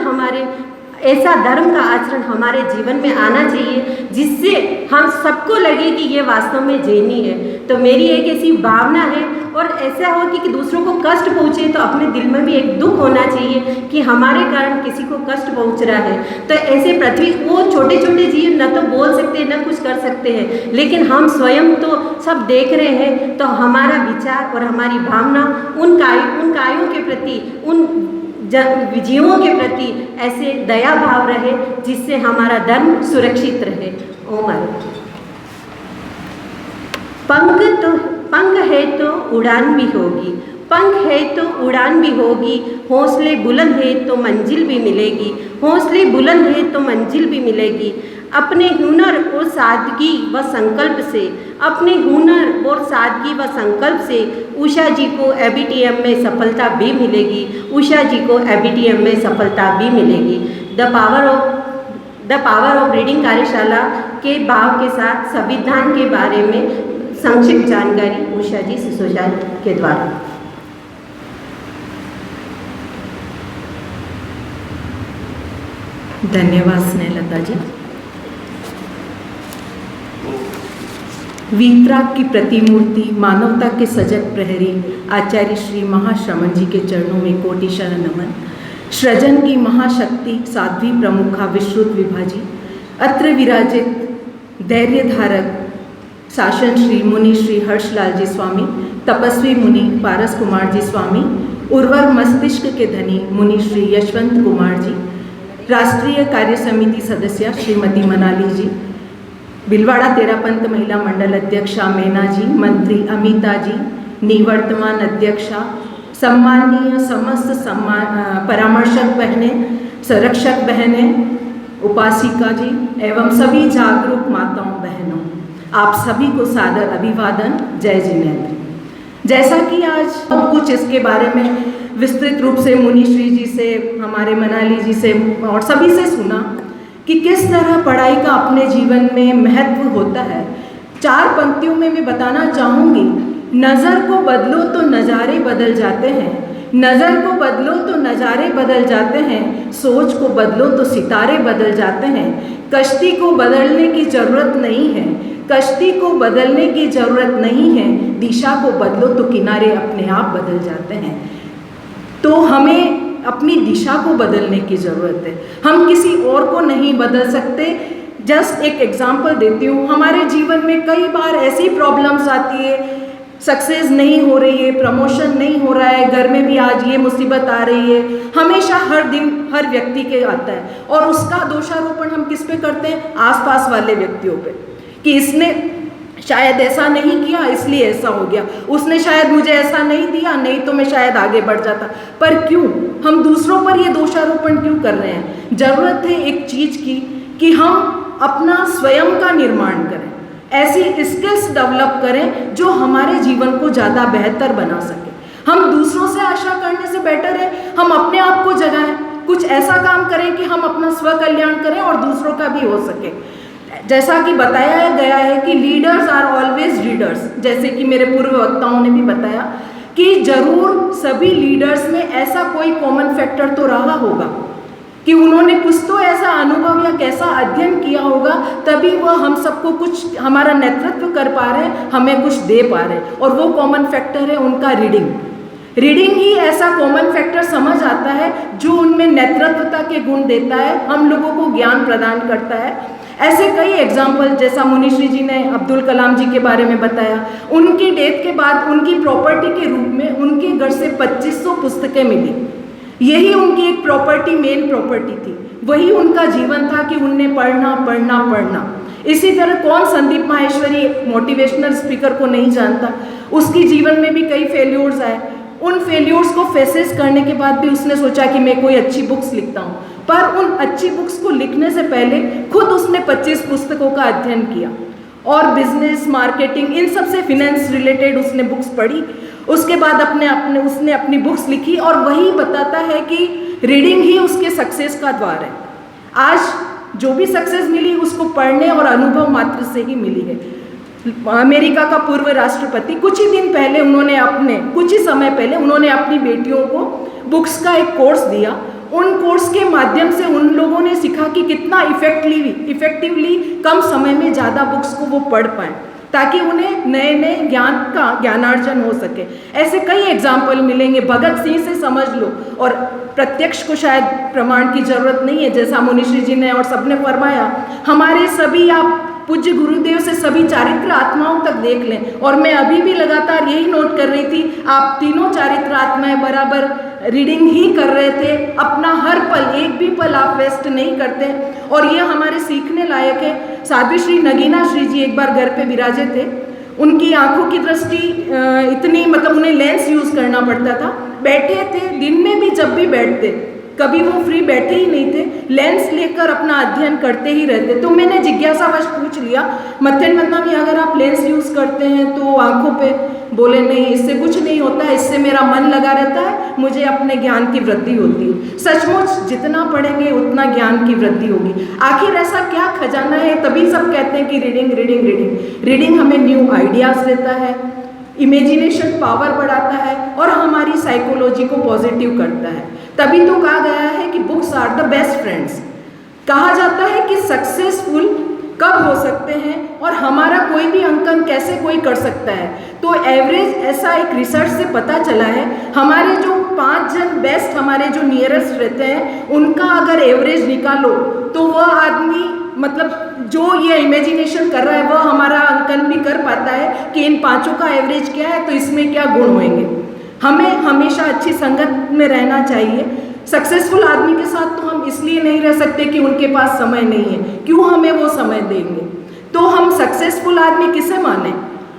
ऐसा धर्म का आचरण हमारे जीवन में आना चाहिए, जिससे हम सबको लगे कि ये वास्तव में जैनी है। तो मेरी एक ऐसी भावना है, और ऐसा हो कि दूसरों को कष्ट पहुँचे तो अपने दिल में भी एक दुख होना चाहिए कि हमारे कारण किसी को कष्ट पहुँच रहा है। तो ऐसे पृथ्वी, वो छोटे छोटे जीव न तो बोल सकते हैं, न कुछ कर सकते हैं, लेकिन हम स्वयं तो सब देख रहे हैं। तो हमारा विचार और हमारी भावना उन कायों के प्रति, उन जीवों के प्रति ऐसे दया भाव रहे, जिससे हमारा धर्म सुरक्षित रहे। ओम अर्हम्। पंख है तो उड़ान भी होगी, पंख है तो उड़ान भी होगी, हौसले बुलंद है तो मंजिल भी मिलेगी, हौसले बुलंद है तो मंजिल भी मिलेगी। अपने हुनर और सादगी व संकल्प से, अपने हुनर और सादगी व संकल्प से उषा जी को ABTM में सफलता भी मिलेगी, उषा जी को ABTM में सफलता भी मिलेगी। द पावर ऑफ रीडिंग कार्यशाला के भाव के साथ संविधान के बारे में संक्षिप्त जानकारी उषा जी सिसोदिया के द्वारा। धन्यवाद स्नेहलता जी। वीतराग की प्रतिमूर्ति, मानवता के सजग प्रहरी आचार्य श्री महाश्रमण जी के चरणों में कोटि शरण नमन। सृजन की महाशक्ति साध्वी प्रमुखा विश्रुत विभाजी, अत्र विराजित धैर्य धारक शासन श्री मुनि श्री हर्षलाल जी स्वामी, तपस्वी मुनि पारस कुमार जी स्वामी, उर्वर मस्तिष्क के धनी मुनि श्री यशवंत कुमार जी, राष्ट्रीय कार्य समिति सदस्य श्रीमती मनाली जी, बिलवाड़ा तेरापंथ महिला मंडल अध्यक्षा मैना जी, मंत्री अमिता जी, निवर्तमान अध्यक्षा, सम्माननीय समस्त परामर्शक बहनें, संरक्षक बहनें, उपासिका जी एवं सभी जागरूक माताओं बहनों, आप सभी को सादर अभिवादन। जय जिनेन्द्र। जैसा कि आज हम कुछ इसके बारे में विस्तृत रूप से मुनिश्री जी से, हमारे मनाली जी से और सभी से सुना कि किस तरह पढ़ाई का अपने जीवन में महत्व होता है। 4 पंक्तियों में मैं बताना चाहूँगी, नज़र को बदलो तो नज़ारे बदल जाते हैं, नज़र को बदलो तो नज़ारे बदल जाते हैं, सोच को बदलो तो सितारे बदल जाते हैं। कश्ती को बदलने की ज़रूरत नहीं है, कश्ती को बदलने की ज़रूरत नहीं है, दिशा को बदलो तो किनारे अपने आप बदल जाते हैं। तो हमें अपनी दिशा को बदलने की ज़रूरत है, हम किसी और को नहीं बदल सकते। जस्ट एक एग्जांपल देती हूँ, हमारे जीवन में कई बार ऐसी प्रॉब्लम्स आती है, सक्सेस नहीं हो रही है, प्रमोशन नहीं हो रहा है, घर में भी आज ये मुसीबत आ रही है, हमेशा हर दिन हर व्यक्ति के आता है, और उसका दोषारोपण हम किस पे करते हैं? आसपास वाले व्यक्तियों पे, कि इसने शायद ऐसा नहीं किया इसलिए ऐसा हो गया, उसने शायद मुझे ऐसा नहीं दिया, नहीं तो मैं शायद आगे बढ़ जाता। पर क्यों हम दूसरों पर ये दोषारोपण क्यों कर रहे हैं? ज़रूरत है एक चीज़ की कि हम अपना स्वयं का निर्माण करें, ऐसी स्किल्स डेवलप करें जो हमारे जीवन को ज़्यादा बेहतर बना सके। हम दूसरों से आशा करने से बेटर है हम अपने आप को जगाएं, कुछ ऐसा काम करें कि हम अपना स्व कल्याण करें और दूसरों का भी हो सके। जैसा कि बताया गया है कि लीडर्स आर ऑलवेज रीडर्स, जैसे कि मेरे पूर्व वक्ताओं ने भी बताया कि जरूर सभी लीडर्स में ऐसा कोई कॉमन फैक्टर तो रहा होगा कि उन्होंने कुछ तो ऐसा अनुभव या कैसा अध्ययन किया होगा, तभी वह हम सबको कुछ हमारा नेतृत्व कर पा रहे हैं, हमें कुछ दे पा रहे हैं। और वो कॉमन फैक्टर है उनका रीडिंग। रीडिंग ही ऐसा कॉमन फैक्टर समझ आता है जो उनमें नेतृत्वता के गुण देता है, हम लोगों को ज्ञान प्रदान करता है। ऐसे कई एग्जाम्पल, जैसा मुनिश्री जी ने अब्दुल कलाम जी के बारे में बताया, उनकी डेथ के बाद उनकी प्रॉपर्टी के रूप में उनके घर से 2500 पुस्तकें मिली। यही उनकी एक प्रॉपर्टी, मेन प्रॉपर्टी थी। वही उनका जीवन था कि उनने पढ़ना पढ़ना पढ़ना। इसी तरह कौन संदीप माहेश्वरी मोटिवेशनल स्पीकर को नहीं जानता। उसकी जीवन में भी कई फेल्योर्स आए। उन फेल्योर्स को फेसेस करने के बाद भी उसने सोचा कि मैं कोई अच्छी बुक्स लिखता हूँ, पर उन अच्छी बुक्स को लिखने से पहले खुद उसने 25 पुस्तकों का अध्ययन किया और बिजनेस, मार्केटिंग, इन सब से फिनेंस रिलेटेड उसने बुक्स पढ़ी। उसके बाद उसने अपनी बुक्स लिखी और वही बताता है कि रीडिंग ही उसके सक्सेस का द्वार है। आज जो भी सक्सेस मिली उसको पढ़ने और अनुभव मात्र से ही मिली है। अमेरिका का पूर्व राष्ट्रपति कुछ ही समय पहले उन्होंने अपनी बेटियों को बुक्स का एक कोर्स दिया। उन कोर्स के माध्यम से उन लोगों ने सीखा कि कितना इफेक्टिवली कम समय में ज़्यादा बुक्स को वो पढ़ पाएँ, ताकि उन्हें नए नए ज्ञानार्जन हो सके। ऐसे कई एग्जाम्पल मिलेंगे। भगत सिंह से समझ लो, और प्रत्यक्ष को शायद प्रमाण की जरूरत नहीं है, जैसा मुनिश्री जी ने और सबने फरमाया। हमारे सभी, आप पूज्य गुरुदेव से सभी चारित्र आत्माओं तक देख लें, और मैं अभी भी लगातार यही नोट कर रही थी, आप तीनों चारित्र आत्माएं बराबर रीडिंग ही कर रहे थे। अपना हर पल, एक भी पल आप वेस्ट नहीं करते, और ये हमारे सीखने लायक है। साध्वी श्री नगीना श्री जी एक बार घर पे विराजे थे। उनकी आंखों की दृष्टि इतनी, मतलब उन्हें लेंस यूज़ करना पड़ता था। बैठे थे, दिन में भी जब भी बैठते, कभी वो फ्री बैठे ही नहीं थे, लेंस लेकर अपना अध्ययन करते ही रहते। तो मैंने जिज्ञासावश पूछ लिया, मत्थन में अगर आप लेंस यूज़ करते हैं तो आंखों पे? बोले नहीं, इससे कुछ नहीं होता है, इससे मेरा मन लगा रहता है, मुझे अपने ज्ञान की वृद्धि होती है। सचमुच जितना पढ़ेंगे उतना ज्ञान की वृद्धि होगी। आखिर ऐसा क्या खजाना है? तभी सब कहते हैं कि रीडिंग रीडिंग रीडिंग। रीडिंग हमें न्यू आइडियाज़ देता है, इमेजिनेशन पावर बढ़ाता है और हमारी साइकोलॉजी को पॉजिटिव करता है। तभी तो कहा गया है कि books are the best friends. कहा जाता है कि सक्सेसफुल कब हो सकते हैं और हमारा कोई भी अंकन कैसे कोई कर सकता है। तो एवरेज, ऐसा एक रिसर्च से पता चला है, हमारे जो 5 जन बेस्ट, हमारे जो नियरेस्ट रहते हैं, उनका अगर एवरेज निकालो तो वह आदमी, मतलब जो ये इमेजिनेशन कर रहा है, वह हमारा अंकन भी कर पाता है कि इन 5 का एवरेज क्या है, तो इसमें क्या गुण होंगे। हमें हमेशा अच्छी संगत में रहना चाहिए। सक्सेसफुल आदमी के साथ तो हम इसलिए नहीं रह सकते कि उनके पास समय नहीं है, क्यों हमें वो समय देंगे। तो हम सक्सेसफुल आदमी किसे माने?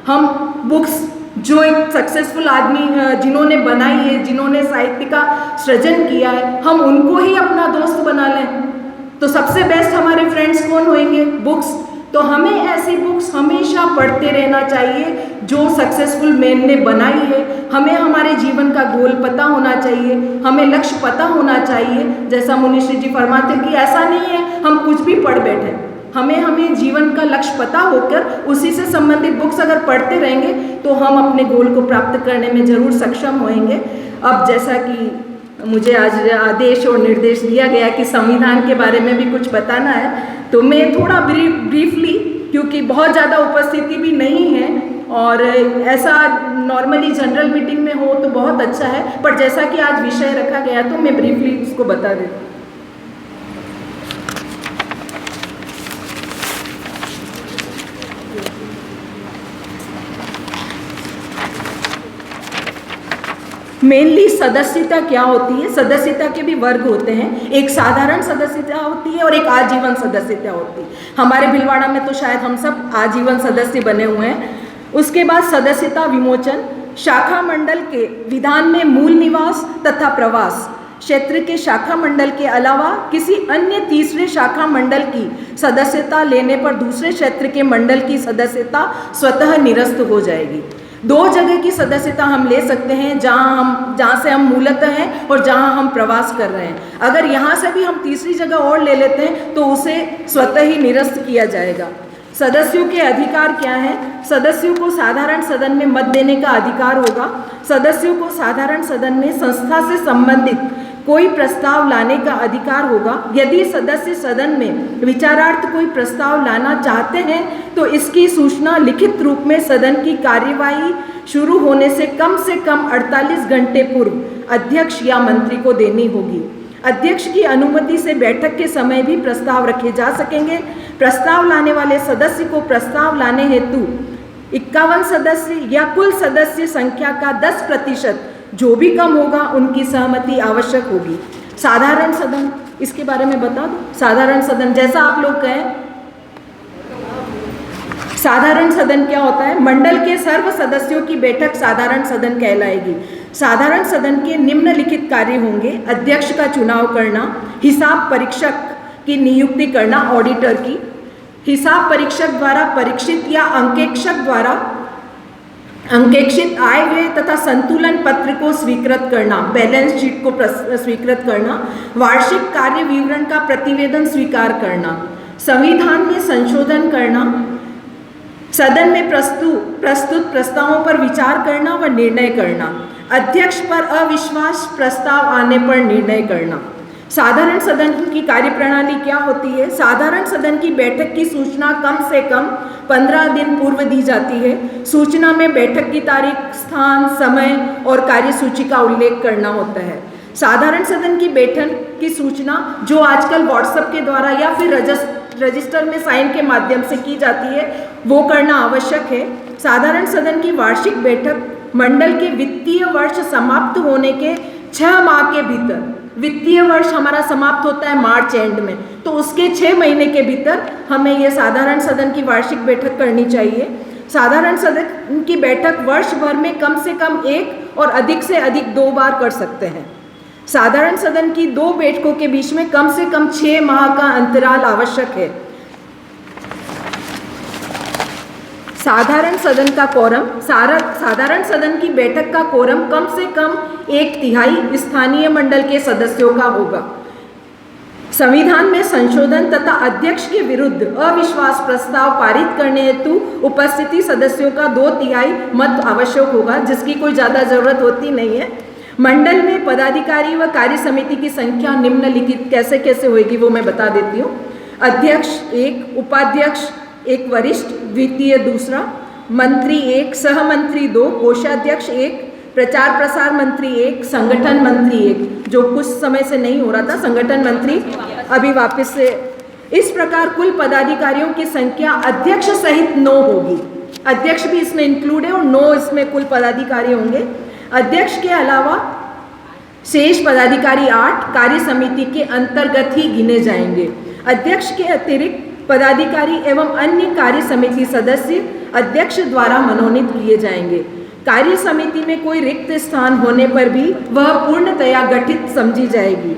हम बुक्स, जो एक सक्सेसफुल आदमी जिन्होंने बनाई है, जिन्होंने साहित्य का सृजन किया है, हम उनको ही अपना दोस्त बना लें। तो सबसे बेस्ट हमारे फ्रेंड्स कौन होंगे? बुक्स। तो हमें ऐसी बुक्स हमेशा पढ़ते रहना चाहिए जो सक्सेसफुल मैन ने बनाई है। हमें हमारे जीवन का गोल पता होना चाहिए, हमें लक्ष्य पता होना चाहिए। जैसा मुनिश्री जी फरमाते कि ऐसा नहीं है हम कुछ भी पढ़ बैठे, हमें जीवन का लक्ष्य पता होकर उसी से संबंधित बुक्स अगर पढ़ते रहेंगे तो हम अपने गोल को प्राप्त करने में ज़रूर सक्षम होंगे। अब जैसा कि मुझे आज आदेश और निर्देश दिया गया कि संविधान के बारे में भी कुछ बताना है, तो मैं थोड़ा ब्रीफली, क्योंकि बहुत ज़्यादा उपस्थिति भी नहीं है और ऐसा नॉर्मली जनरल मीटिंग में हो तो बहुत अच्छा है, पर जैसा कि आज विषय रखा गया तो मैं ब्रीफली उसको बता देती हूँ। मेनली सदस्यता क्या होती है? सदस्यता के भी वर्ग होते हैं। एक साधारण सदस्यता होती है और एक आजीवन सदस्यता होती है। हमारे भीलवाड़ा में तो शायद हम सब आजीवन सदस्य बने हुए हैं। उसके बाद सदस्यता विमोचन, शाखा मंडल के विधान में मूल निवास तथा प्रवास क्षेत्र के शाखा मंडल के अलावा किसी अन्य तीसरे शाखा मंडल की सदस्यता लेने पर दूसरे क्षेत्र के मंडल की सदस्यता स्वतः निरस्त हो जाएगी। 2 जगह की सदस्यता हम ले सकते हैं, जहाँ से हम मूलतः हैं और जहाँ हम प्रवास कर रहे हैं। अगर यहाँ से भी हम तीसरी जगह और ले लेते हैं तो उसे स्वतः ही निरस्त किया जाएगा। सदस्यों के अधिकार क्या हैं? सदस्यों को साधारण सदन में मत देने का अधिकार होगा। सदस्यों को साधारण सदन में संस्था से संबंधित कोई प्रस्ताव लाने का अधिकार होगा। यदि सदस्य सदन में विचारार्थ कोई प्रस्ताव लाना चाहते हैं तो इसकी सूचना लिखित रूप में सदन की कार्यवाही शुरू होने से कम 48 घंटे पूर्व अध्यक्ष या मंत्री को देनी होगी। अध्यक्ष की अनुमति से बैठक के समय भी प्रस्ताव रखे जा सकेंगे। प्रस्ताव लाने वाले सदस्य को प्रस्ताव लाने हेतु 51 सदस्य या कुल सदस्य संख्या का 10% जो भी कम होगा उनकी सहमति आवश्यक होगी। साधारण सदन, इसके बारे में बता दूं। साधारण सदन जैसा आप लोग कहें, साधारण सदन क्या होता है? मंडल के सर्व सदस्यों की बैठक साधारण सदन कहलाएगी। साधारण सदन के निम्नलिखित कार्य होंगे: अध्यक्ष का चुनाव करना, हिसाब परीक्षक की नियुक्ति करना, ऑडिटर की, हिसाब परीक्षक द्वारा परीक्षित या अंकेक्षक द्वारा अंकेक्षित आय व्यय तथा संतुलन पत्र को स्वीकृत करना, बैलेंस शीट को स्वीकृत करना, वार्षिक कार्य विवरण का प्रतिवेदन स्वीकार करना, संविधान में संशोधन करना, सदन में प्रस्तुत प्रस्तावों पर विचार करना व निर्णय करना, अध्यक्ष पर अविश्वास प्रस्ताव आने पर निर्णय करना। साधारण सदन की कार्यप्रणाली क्या होती है? साधारण सदन की बैठक की सूचना कम से कम 15 दिन पूर्व दी जाती है। सूचना में बैठक की तारीख, स्थान, समय और कार्यसूची का उल्लेख करना होता है। साधारण सदन की बैठक की सूचना जो आजकल व्हाट्सएप के द्वारा या फिर रजिस्टर में साइन के माध्यम से की जाती है वो करना आवश्यक है। साधारण सदन की वार्षिक बैठक मंडल के वित्तीय वर्ष समाप्त होने के 6 माह के भीतर, वित्तीय वर्ष हमारा समाप्त होता है मार्च एंड में, तो उसके 6 महीने के भीतर हमें यह साधारण सदन की वार्षिक बैठक करनी चाहिए। साधारण सदन की बैठक वर्ष भर में कम से कम 1 और अधिक से अधिक 2 बार कर सकते हैं। साधारण सदन की 2 बैठकों के बीच में कम से कम 6 माह का अंतराल आवश्यक है। साधारण सदन का कोरम, साधारण सदन की बैठक का कोरम कम से कम 1/3 स्थानीय मंडल के सदस्यों का होगा। संविधान में संशोधन तथा अध्यक्ष के विरुद्ध अविश्वास प्रस्ताव पारित करने हेतु उपस्थिति सदस्यों का 2/3 मत आवश्यक होगा, जिसकी कोई ज़्यादा जरूरत होती नहीं है। मंडल में पदाधिकारी व कार्य समिति की संख्या निम्नलिखित कैसे कैसे होगी वो मैं बता देती हूँ। अध्यक्ष 1, उपाध्यक्ष 1, वरिष्ठ द्वितीय दूसरा, मंत्री 1, सहमंत्री 2, कोषाध्यक्ष 1, प्रचार प्रसार मंत्री 1, संगठन मंत्री 1, जो कुछ समय से नहीं हो रहा था, संगठन मंत्री अभी वापस से। इस प्रकार कुल पदाधिकारियों की संख्या अध्यक्ष सहित 9 होगी। अध्यक्ष भी इसमें इंक्लूड है और 9 इसमें कुल पदाधिकारी होंगे। अध्यक्ष के अलावा शेष पदाधिकारी 8 कार्य समिति के अंतर्गत ही गिने जाएंगे। अध्यक्ष के अतिरिक्त पदाधिकारी एवं अन्य कार्य समिति सदस्य अध्यक्ष द्वारा मनोनीत किए जाएंगे। कार्य समिति में कोई रिक्त स्थान होने पर भी वह पूर्णतया गठित समझी जाएगी।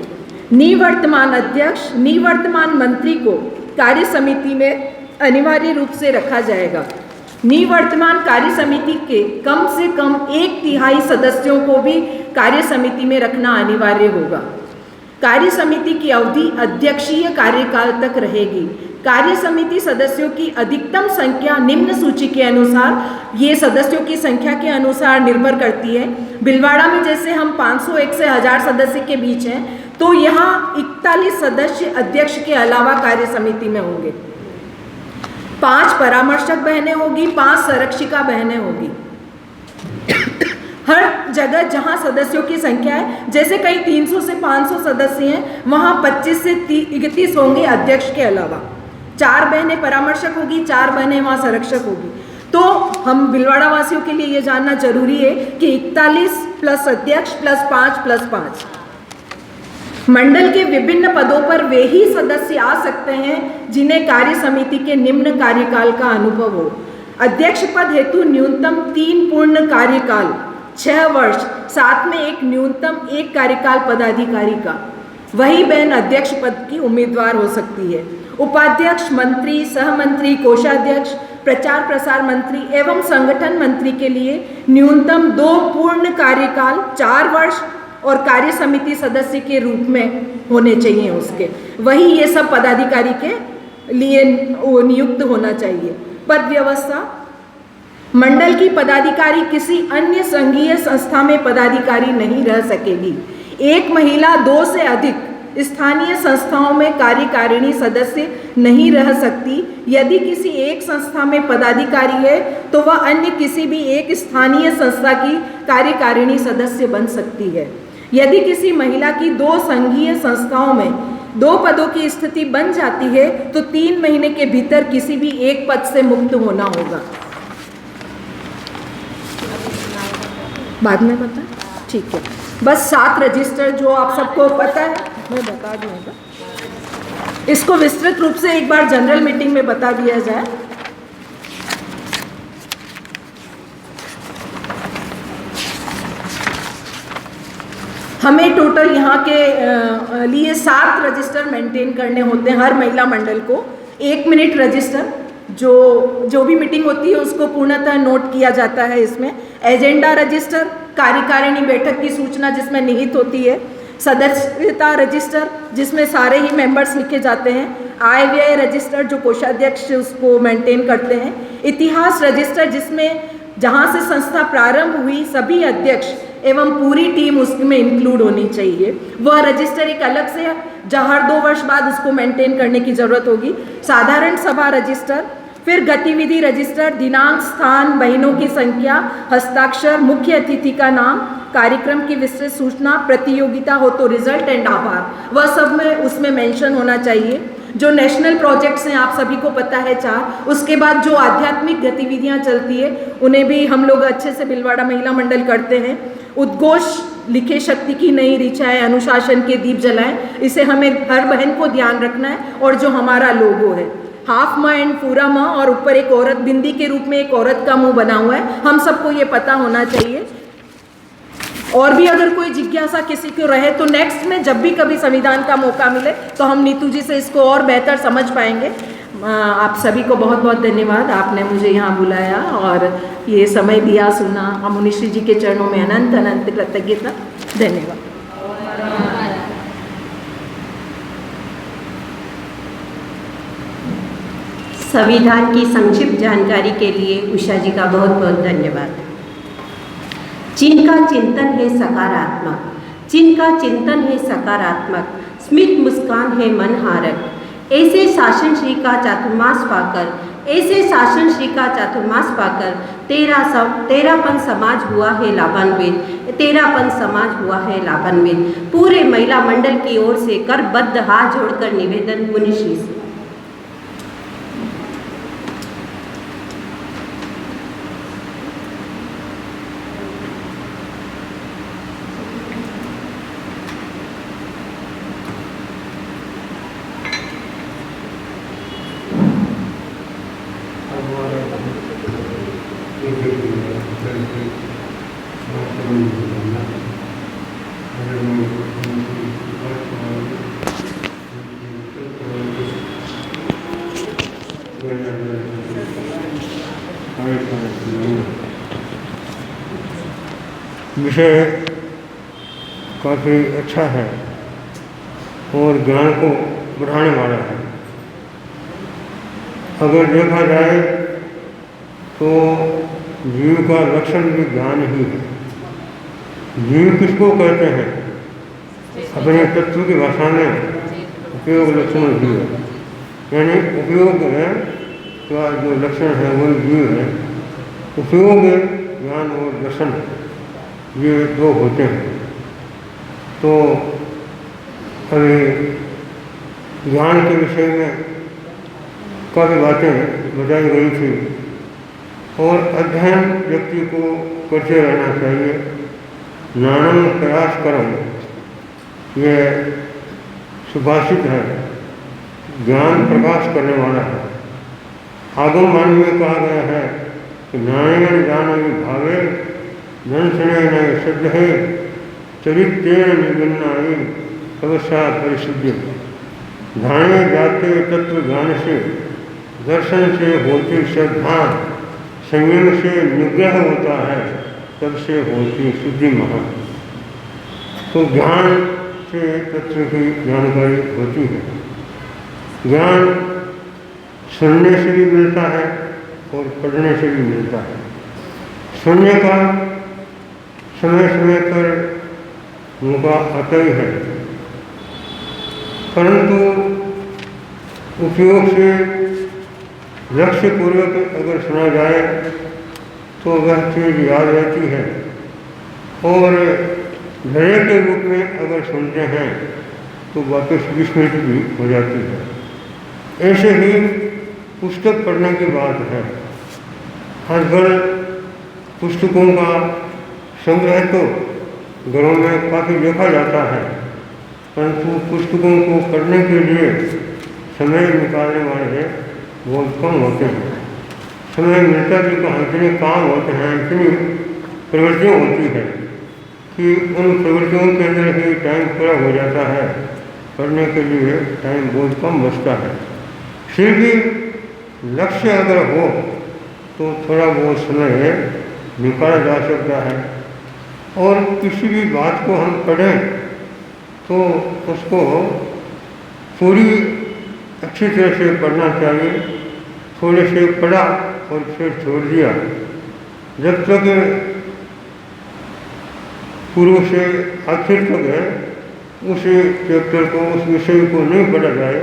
निवर्तमान अध्यक्ष, निवर्तमान मंत्री को कार्य समिति में अनिवार्य रूप से रखा जाएगा। निवर्तमान कार्य समिति के कम से कम 1/3 सदस्यों को भी कार्य समिति में रखना अनिवार्य होगा। कार्य समिति की अवधि अध्यक्षीय कार्यकाल तक रहेगी। कार्य समिति सदस्यों की अधिकतम संख्या निम्न सूची के अनुसार, ये सदस्यों की संख्या के अनुसार निर्भर करती है। भीलवाड़ा में जैसे हम 501 से 1000 सदस्य के बीच हैं, तो यहाँ 41 सदस्य अध्यक्ष के अलावा कार्य समिति में होंगे। 5 परामर्शक बहनें होगी, 5 संरक्षिका बहनें होगी। हर जगह जहां सदस्यों की संख्या है, जैसे कहीं 300 से 500 सदस्य हैं, वहां 25 से 31 होंगे अध्यक्ष के अलावा। 4 बहनें परामर्शक होगी, 4 बहनें वहां संरक्षक होगी। तो हम भीलवाड़ा वासियों के लिए ये जानना जरूरी है कि 41 प्लस अध्यक्ष प्लस 5 प्लस 5। मंडल के विभिन्न पदों पर वे ही सदस्य आ सकते हैं जिन्हें कार्य समिति के निम्न कार्यकाल का अनुभव हो। अध्यक्ष पद हेतु न्यूनतम 3 पूर्ण कार्यकाल 6 वर्ष, साथ में एक न्यूनतम 1 कार्यकाल पदाधिकारी का, वही बहन अध्यक्ष पद की उम्मीदवार हो सकती है। उपाध्यक्ष, मंत्री, सहमंत्री, कोषाध्यक्ष, प्रचार प्रसार मंत्री एवं संगठन मंत्री के लिए न्यूनतम 2 पूर्ण कार्यकाल 4 वर्ष और कार्य समिति सदस्य के रूप में होने चाहिए उसके, वही ये सब पदाधिकारी के लिए नियुक्त होना चाहिए। पद व्यवस्था, मंडल की पदाधिकारी किसी अन्य संघीय संस्था में पदाधिकारी नहीं रह सकेगी। एक महिला 2 से अधिक स्थानीय संस्थाओं में कार्यकारिणी सदस्य नहीं रह सकती। यदि किसी एक संस्था में पदाधिकारी है तो वह अन्य किसी भी एक स्थानीय संस्था की कार्यकारिणी सदस्य बन सकती है। यदि किसी महिला की 2 संघीय संस्थाओं में 2 पदों की स्थिति बन जाती है तो 3 महीने के भीतर किसी भी एक पद से मुक्त होना होगा। बाद में बता, ठीक है। बस 7 रजिस्टर जो आप सबको पता है मैं बता दूंगा, इसको विस्तृत रूप से एक बार जनरल मीटिंग में बता दिया जाए। हमें टोटल यहाँ के लिए 7 रजिस्टर मेंटेन करने होते हैं हर महिला मंडल को। 1 मिनट रजिस्टर जो भी मीटिंग होती है उसको पूर्णतः नोट किया जाता है। इसमें एजेंडा रजिस्टर, कार्यकारिणी बैठक की सूचना जिसमें निहित होती है, सदस्यता रजिस्टर जिसमें सारे ही मेंबर्स लिखे जाते हैं, आय व्यय रजिस्टर जो कोषाध्यक्ष उसको मेंटेन करते हैं, इतिहास रजिस्टर जिसमें जहाँ से संस्था प्रारंभ हुई सभी अध्यक्ष एवं पूरी टीम उसमें इंक्लूड होनी चाहिए। वह रजिस्टर एक अलग से जहाँ हर 2 वर्ष बाद उसको मेंटेन करने की जरूरत होगी। साधारण सभा रजिस्टर, फिर गतिविधि रजिस्टर, दिनांक, स्थान, बहनों की संख्या, हस्ताक्षर, मुख्य अतिथि का नाम, कार्यक्रम की विस्तृत सूचना, प्रतियोगिता हो तो रिजल्ट एंड आभार, वह सब में उसमें मेंशन होना चाहिए। जो नेशनल प्रोजेक्ट्स हैं आप सभी को पता है 4। उसके बाद जो आध्यात्मिक गतिविधियां चलती है उन्हें भी हम लोग अच्छे से भिलवाड़ा महिला मंडल करते हैं। उद्घोष लिखे शक्ति की नई ऋचाएं, अनुशासन के दीप जलाएं, इसे हमें हर बहन को ध्यान रखना है। और जो हमारा लोगो है हाफ म एंड पूरा म और ऊपर एक औरत बिंदी के रूप में एक औरत का मुंह बना हुआ है, हम सबको ये पता होना चाहिए। और भी अगर कोई जिज्ञासा किसी को रहे तो नेक्स्ट में जब भी कभी संविधान का मौका मिले तो हम नीतू जी से इसको और बेहतर समझ पाएंगे। आप सभी को बहुत बहुत धन्यवाद, आपने मुझे यहाँ बुलाया और ये समय दिया सुना। हम मुनिश्री जी के चरणों में अनंत अनंत कृतज्ञता। धन्यवाद। संविधान की संक्षिप्त जानकारी के लिए उषा जी का बहुत बहुत धन्यवाद। जिनका चिंतन है सकारात्मक, जिनका चिंतन है सकारात्मक, स्मित मुस्कान है मनहारक, ऐसे शासन श्री का चातुर्मास पाकर, ऐसे शासन श्री का चातुर्मास पाकर तेरापन समाज हुआ है लाभान्वित, तेरापन समाज हुआ है लाभान्वित। पूरे महिला मंडल की ओर से करबद्ध हाथ जोड़कर निवेदन मुनिश्री से। विषय काफ़ी अच्छा है और ज्ञान को बढ़ाने वाला है। अगर देखा जाए तो जीव का लक्षण भी ज्ञान ही है। जीव किसको कहते हैं? अपने तत्व की भाषा में उपयोग लक्षण जीव है, यानी उपयोग है का जो लक्षण है वही जीव है। उपयोग ज्ञान और दर्शन ये 2 होते हैं। तो अभी ज्ञान के विषय में काफ़ी बातें बताई गई थी और अध्ययन व्यक्ति को करते रहना चाहिए। नानम प्रयास करम, ये सुभाषित है, ज्ञान प्रकाश करने वाला है। आगम वाणी में कहा गया है कि नारायण जानवी भावे दंशने श्रद्धे चरित्रेण निगन्नाई तपस्या परिशुद्धि। ध्याने जाते तत्व ज्ञान से, दर्शन से होती श्रद्धा, संयम से निग्रह होता है, तब से होती शुद्धि महा। तो ज्ञान से तत्व की जानकारी होती है। ज्ञान सुनने से भी मिलता है और पढ़ने से भी मिलता है। सुनने का समय समय पर मौका आता ही है, परंतु उपयोग से लक्ष्य पूर्वक अगर सुना जाए तो वह चीज़ याद रहती है, और लय के रूप में अगर सुनते हैं तो वापस विस्मृत भी हो जाती है। ऐसे ही पुस्तक पढ़ने की बात है। आजकल पुस्तकों का संग्रह तो घरों में काफ़ी देखा जाता है, परंतु पुस्तकों को पढ़ने के लिए समय निकालने वाले बहुत कम होते हैं। समय मिलता भी कहाँ, इतने काम होते हैं, इतनी प्रवृत्तियाँ होती है कि उन प्रवृत्तियों के अंदर ही टाइम पूरा हो जाता है, पढ़ने के लिए टाइम बहुत कम बचता है। फिर भी लक्ष्य अगर हो तो थोड़ा बहुत समय निकाला जा सकता है, और किसी भी बात को हम पढ़ें तो उसको पूरी अच्छी तरह से पढ़ना चाहिए। थोड़े से पढ़ा और फिर छोड़ दिया, जब तक पूर्व से आखिर तक है उस चैप्टर को, उस विषय को नहीं पढ़ा जाए,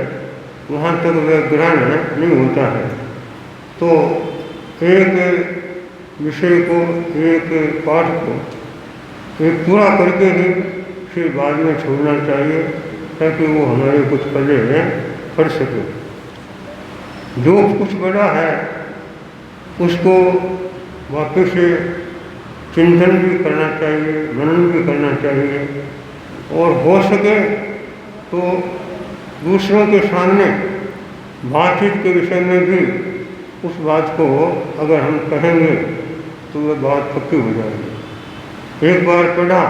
वहाँ तक वह ग्रहण नहीं होता है। तो एक विषय को, एक पाठ को एक पूरा करके ही फिर बाद में छोड़ना चाहिए, ताकि वो हमारे कुछ पल्ले पढ़ सके। जो कुछ बड़ा है उसको वापस से चिंतन भी करना चाहिए, मनन भी करना चाहिए, और हो सके तो दूसरों के सामने बातचीत के विषय में भी उस बात को अगर हम कहेंगे तो वह बात पक्की हो जाएगी। एक बार पढ़ा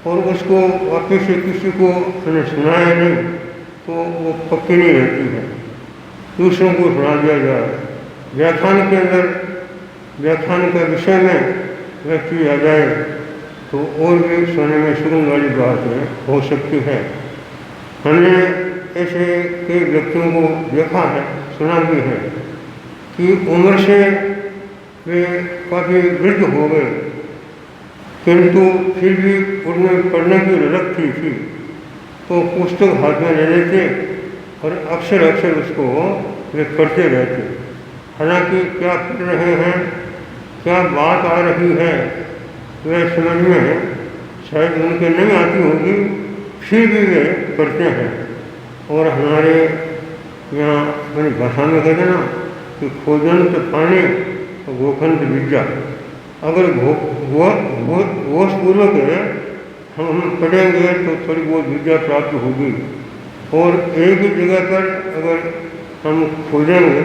और उसको वापस से किसी को मैंने सुनाया नहीं तो वो पक्की नहीं रहती है। दूसरों को सुना दिया जाए, व्याख्यान के अंदर व्याख्यान के विषय में वह चीज़ आ जाए तो और भी सुनने में सुकून वाली बात हो सकती है। हमने ऐसे कई व्यक्तियों को देखा है, सुना भी है कि उम्र से वे काफ़ी वृद्ध हो गए, किंतु फिर भी उनमें पढ़ने की ललक थी तो पुस्तक हाथ में ले लेते और अक्सर उसको वे पढ़ते रहते। हालांकि क्या पढ़ रहे हैं, क्या बात आ रही है, वह समझ में शायद उनके नहीं आती होगी, फिर भी वे पढ़ते हैं। और हमारे यहाँ अपनी भाषा में कहते ना कि खोजंत पानी और गोखंत विद्या। अगर घोषपूर्वक हम पढ़ेंगे तो थोड़ी बहुत विद्या प्राप्त होगी, और एक ही जगह पर अगर हम खोजेंगे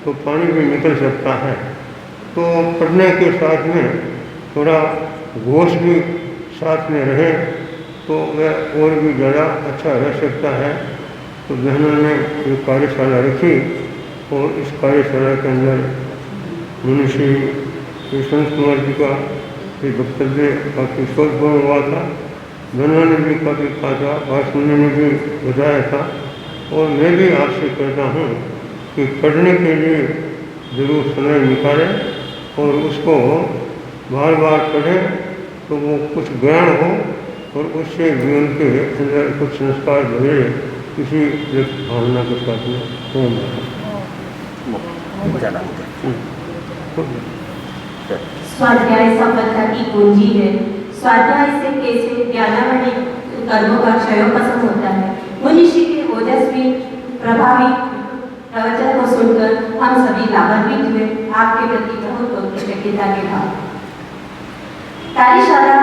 तो पानी भी निकल सकता है। तो पढ़ने के साथ में थोड़ा घोष भी साथ में रहे तो वह और भी ज़्यादा अच्छा रह सकता है। तो बहनों ने एक कार्यशाला रखी और इस कार्यशाला के अंदर मुंशी यशवंत कुमार जी का एक वक्तव्य काफ़ी शोधपूर्ण हुआ था। बहनों ने भी काफ़ी कहा था, बात सुनने ने भी बताया था, और मैं भी आपसे कहता हूँ कि पढ़ने के लिए ज़रूर समय निकालें और उसको बार बार पढ़ें तो वो कुछ ज्ञान हो और उससे जीवन के अंदर कुछ संस्कार बढ़े, किसी भावना के साथ में स्वाध्याय सफलता की कुंजी है। स्वाध्याय से कैसे ज्ञानावली कर्मों का क्षयोपशम होता है। मुनिषि के ओजस्वी प्रभावी प्रवचन को सुनकर हम सभी लाभान्वित हुए। आपके प्रति बहुत कृतज्ञता के भाव। कार्यशाला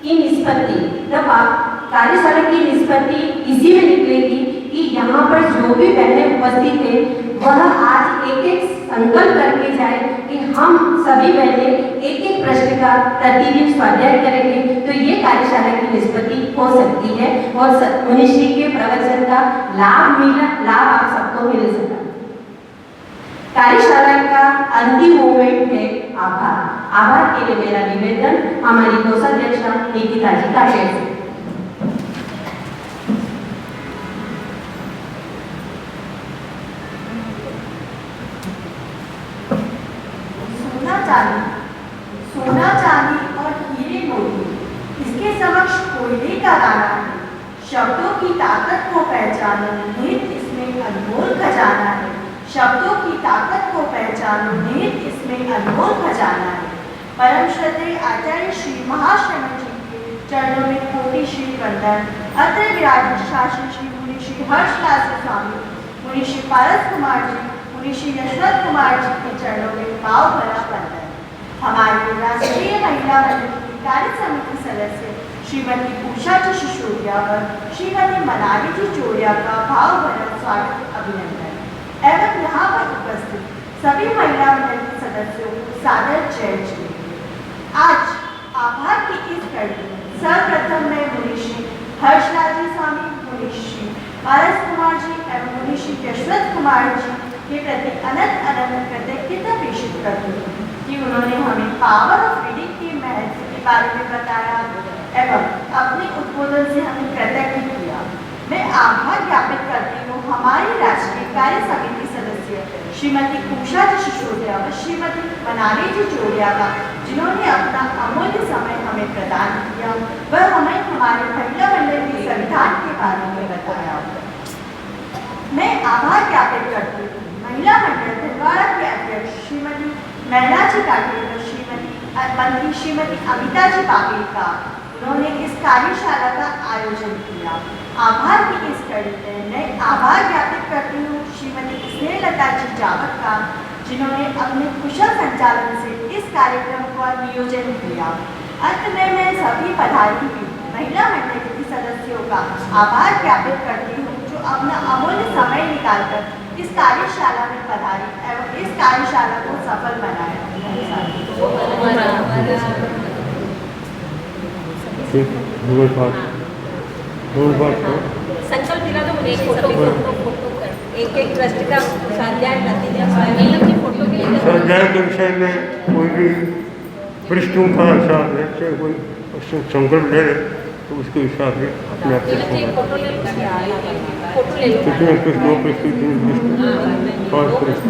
की निष्पत्ति, जब आप कार्यशाला की निष्पत्ति इसी में निकलेगी कि यहाँ पर जो भी बहनें उपस्थित थे वह आज एक एक संकल्प करके जाए कि हम सभी बहनें एक एक प्रश्न का प्रतिदिन स्वाध्याय करेंगे, तो ये कार्यशाला की निष्पत्ति हो सकती है और मुनिश्री के प्रवचन का लाभ आप सबको मिल सका। कार्यशाला का अंतिम मोमेंट है आभार। आभार के लिए मेरा निवेदन हमारी कोषाध्यक्षा निकिता जी का शेर। सोना चांदी और हीरे मोती इसके समक्ष पक्ष कोयले का दाना है, शब्दों की ताकत को पहचानो, निहित इसमें अनमोल खजाना है। शब्दों की ताकत को पहचानो, निहित इसमें अनमोल खजाना है। परम श्रद्धेय आचार्य श्री महाश्रमण जी के चरणों में कोटि श्री वंदन। अत्र विराजित शास्त्री श्री मुनि श्री हर्षलाल स्वामी, मुनि श्री पारस कुमार जी, मुनि श्री यशवंत कुमार जी के चरणों में भाव भरा वंदन। हमारे राष्ट्रीय महिला मंडल की कार्य समिति सदस्य श्रीमती उषा जी सिसोदिया व श्रीमती मनाली जी चोरिया का भाव भरा स्वागत अभिनंदन एवं यहाँ पर उपस्थित सभी महिला मंडल के सदस्यों को सादर जय जी। आज आभार की इस कड़ी में सर्वप्रथम मैं मुनि श्री हर्षलाल जी स्वामी, मुनि श्री पारस कुमार जी एवं मुनि श्री यशवंत कुमार जी के प्रति अनंत अनंत कृतज्ञता प्रेषित करती हूँ कि उन्होंने हमें पावर ऑफ रीडिंग के महत्व के बारे में बताया एवं अपने उद्बोधन से हमें कृतज्ञ किया। मैं आभार ज्ञापित करती हूँ हमारी राष्ट्रीय कार्य समिति सदस्य श्रीमती उषा जी सिसोदिया व श्रीमती मनाली जी चोरिया का, जिन्होंने अपना अमूल्य समय हमें प्रदान किया व हमें हमारे महिला मंडल के संविधान के बारे में बताया। मैं आभार ज्ञापित करती हूँ महिला मंडल भिलवाड़ा के अध्यक्ष श्रीमती मैना जी पाटिल व मंत्री श्रीमती अमिता जी पाटिल का, उन्होंने इस कार्यशाला का आयोजन किया। आभार की इस कड़ी में मैं आभार ज्ञापित करती हूँ श्रीमती स्नेहलता जी जावत का, जिन्होंने अपने कुशल संचालन से इस कार्यक्रम का नियोजन किया। अंत में मैं सभी पधारी हुई महिला मंडल के सदस्यों का आभार ज्ञापित करती हूँ जो अपना अमूल्य समय निकालकर इस कार्यशाला में पधारी एवं इस कार्यशाला को सफल बनाया। संकल्प दिला तो मुझे एक फोटो एक ट्रस्ट का स्वाध्याय फोटो के लिए स्वाध्याय के विषय में कोई भी पृष्ठों का हिसाब है, चाहे कोई संकल्प ले तो उसके हिसाब से अपने आप कितने पृष्ठ, 2 पृष्ठ, 3 पृष्ठ, 5 पृष्ठ।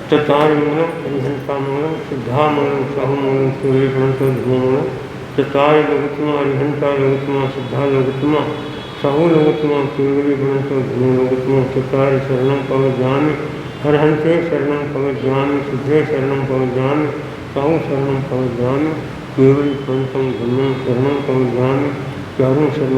चतारमंगलम अरिहंतामंगलम सिद्धामंगलम सहमंगलम सूर्यग्रंथो धूमंगलम चतार लोगोत्तमा अरिहंता लोगोत्तमा सिद्धा लोगोत्तमा सहु लोगोत्तमा सूर्यग्रंथो धूम लोगोत्तमा चतार शरणं पवजामि हरहंते शरणं पवजामि सिद्धे शरणं पवजामि सहु शरणं पवजामि केवल पंचम धर्मं शरणं पवजामि चारों शरण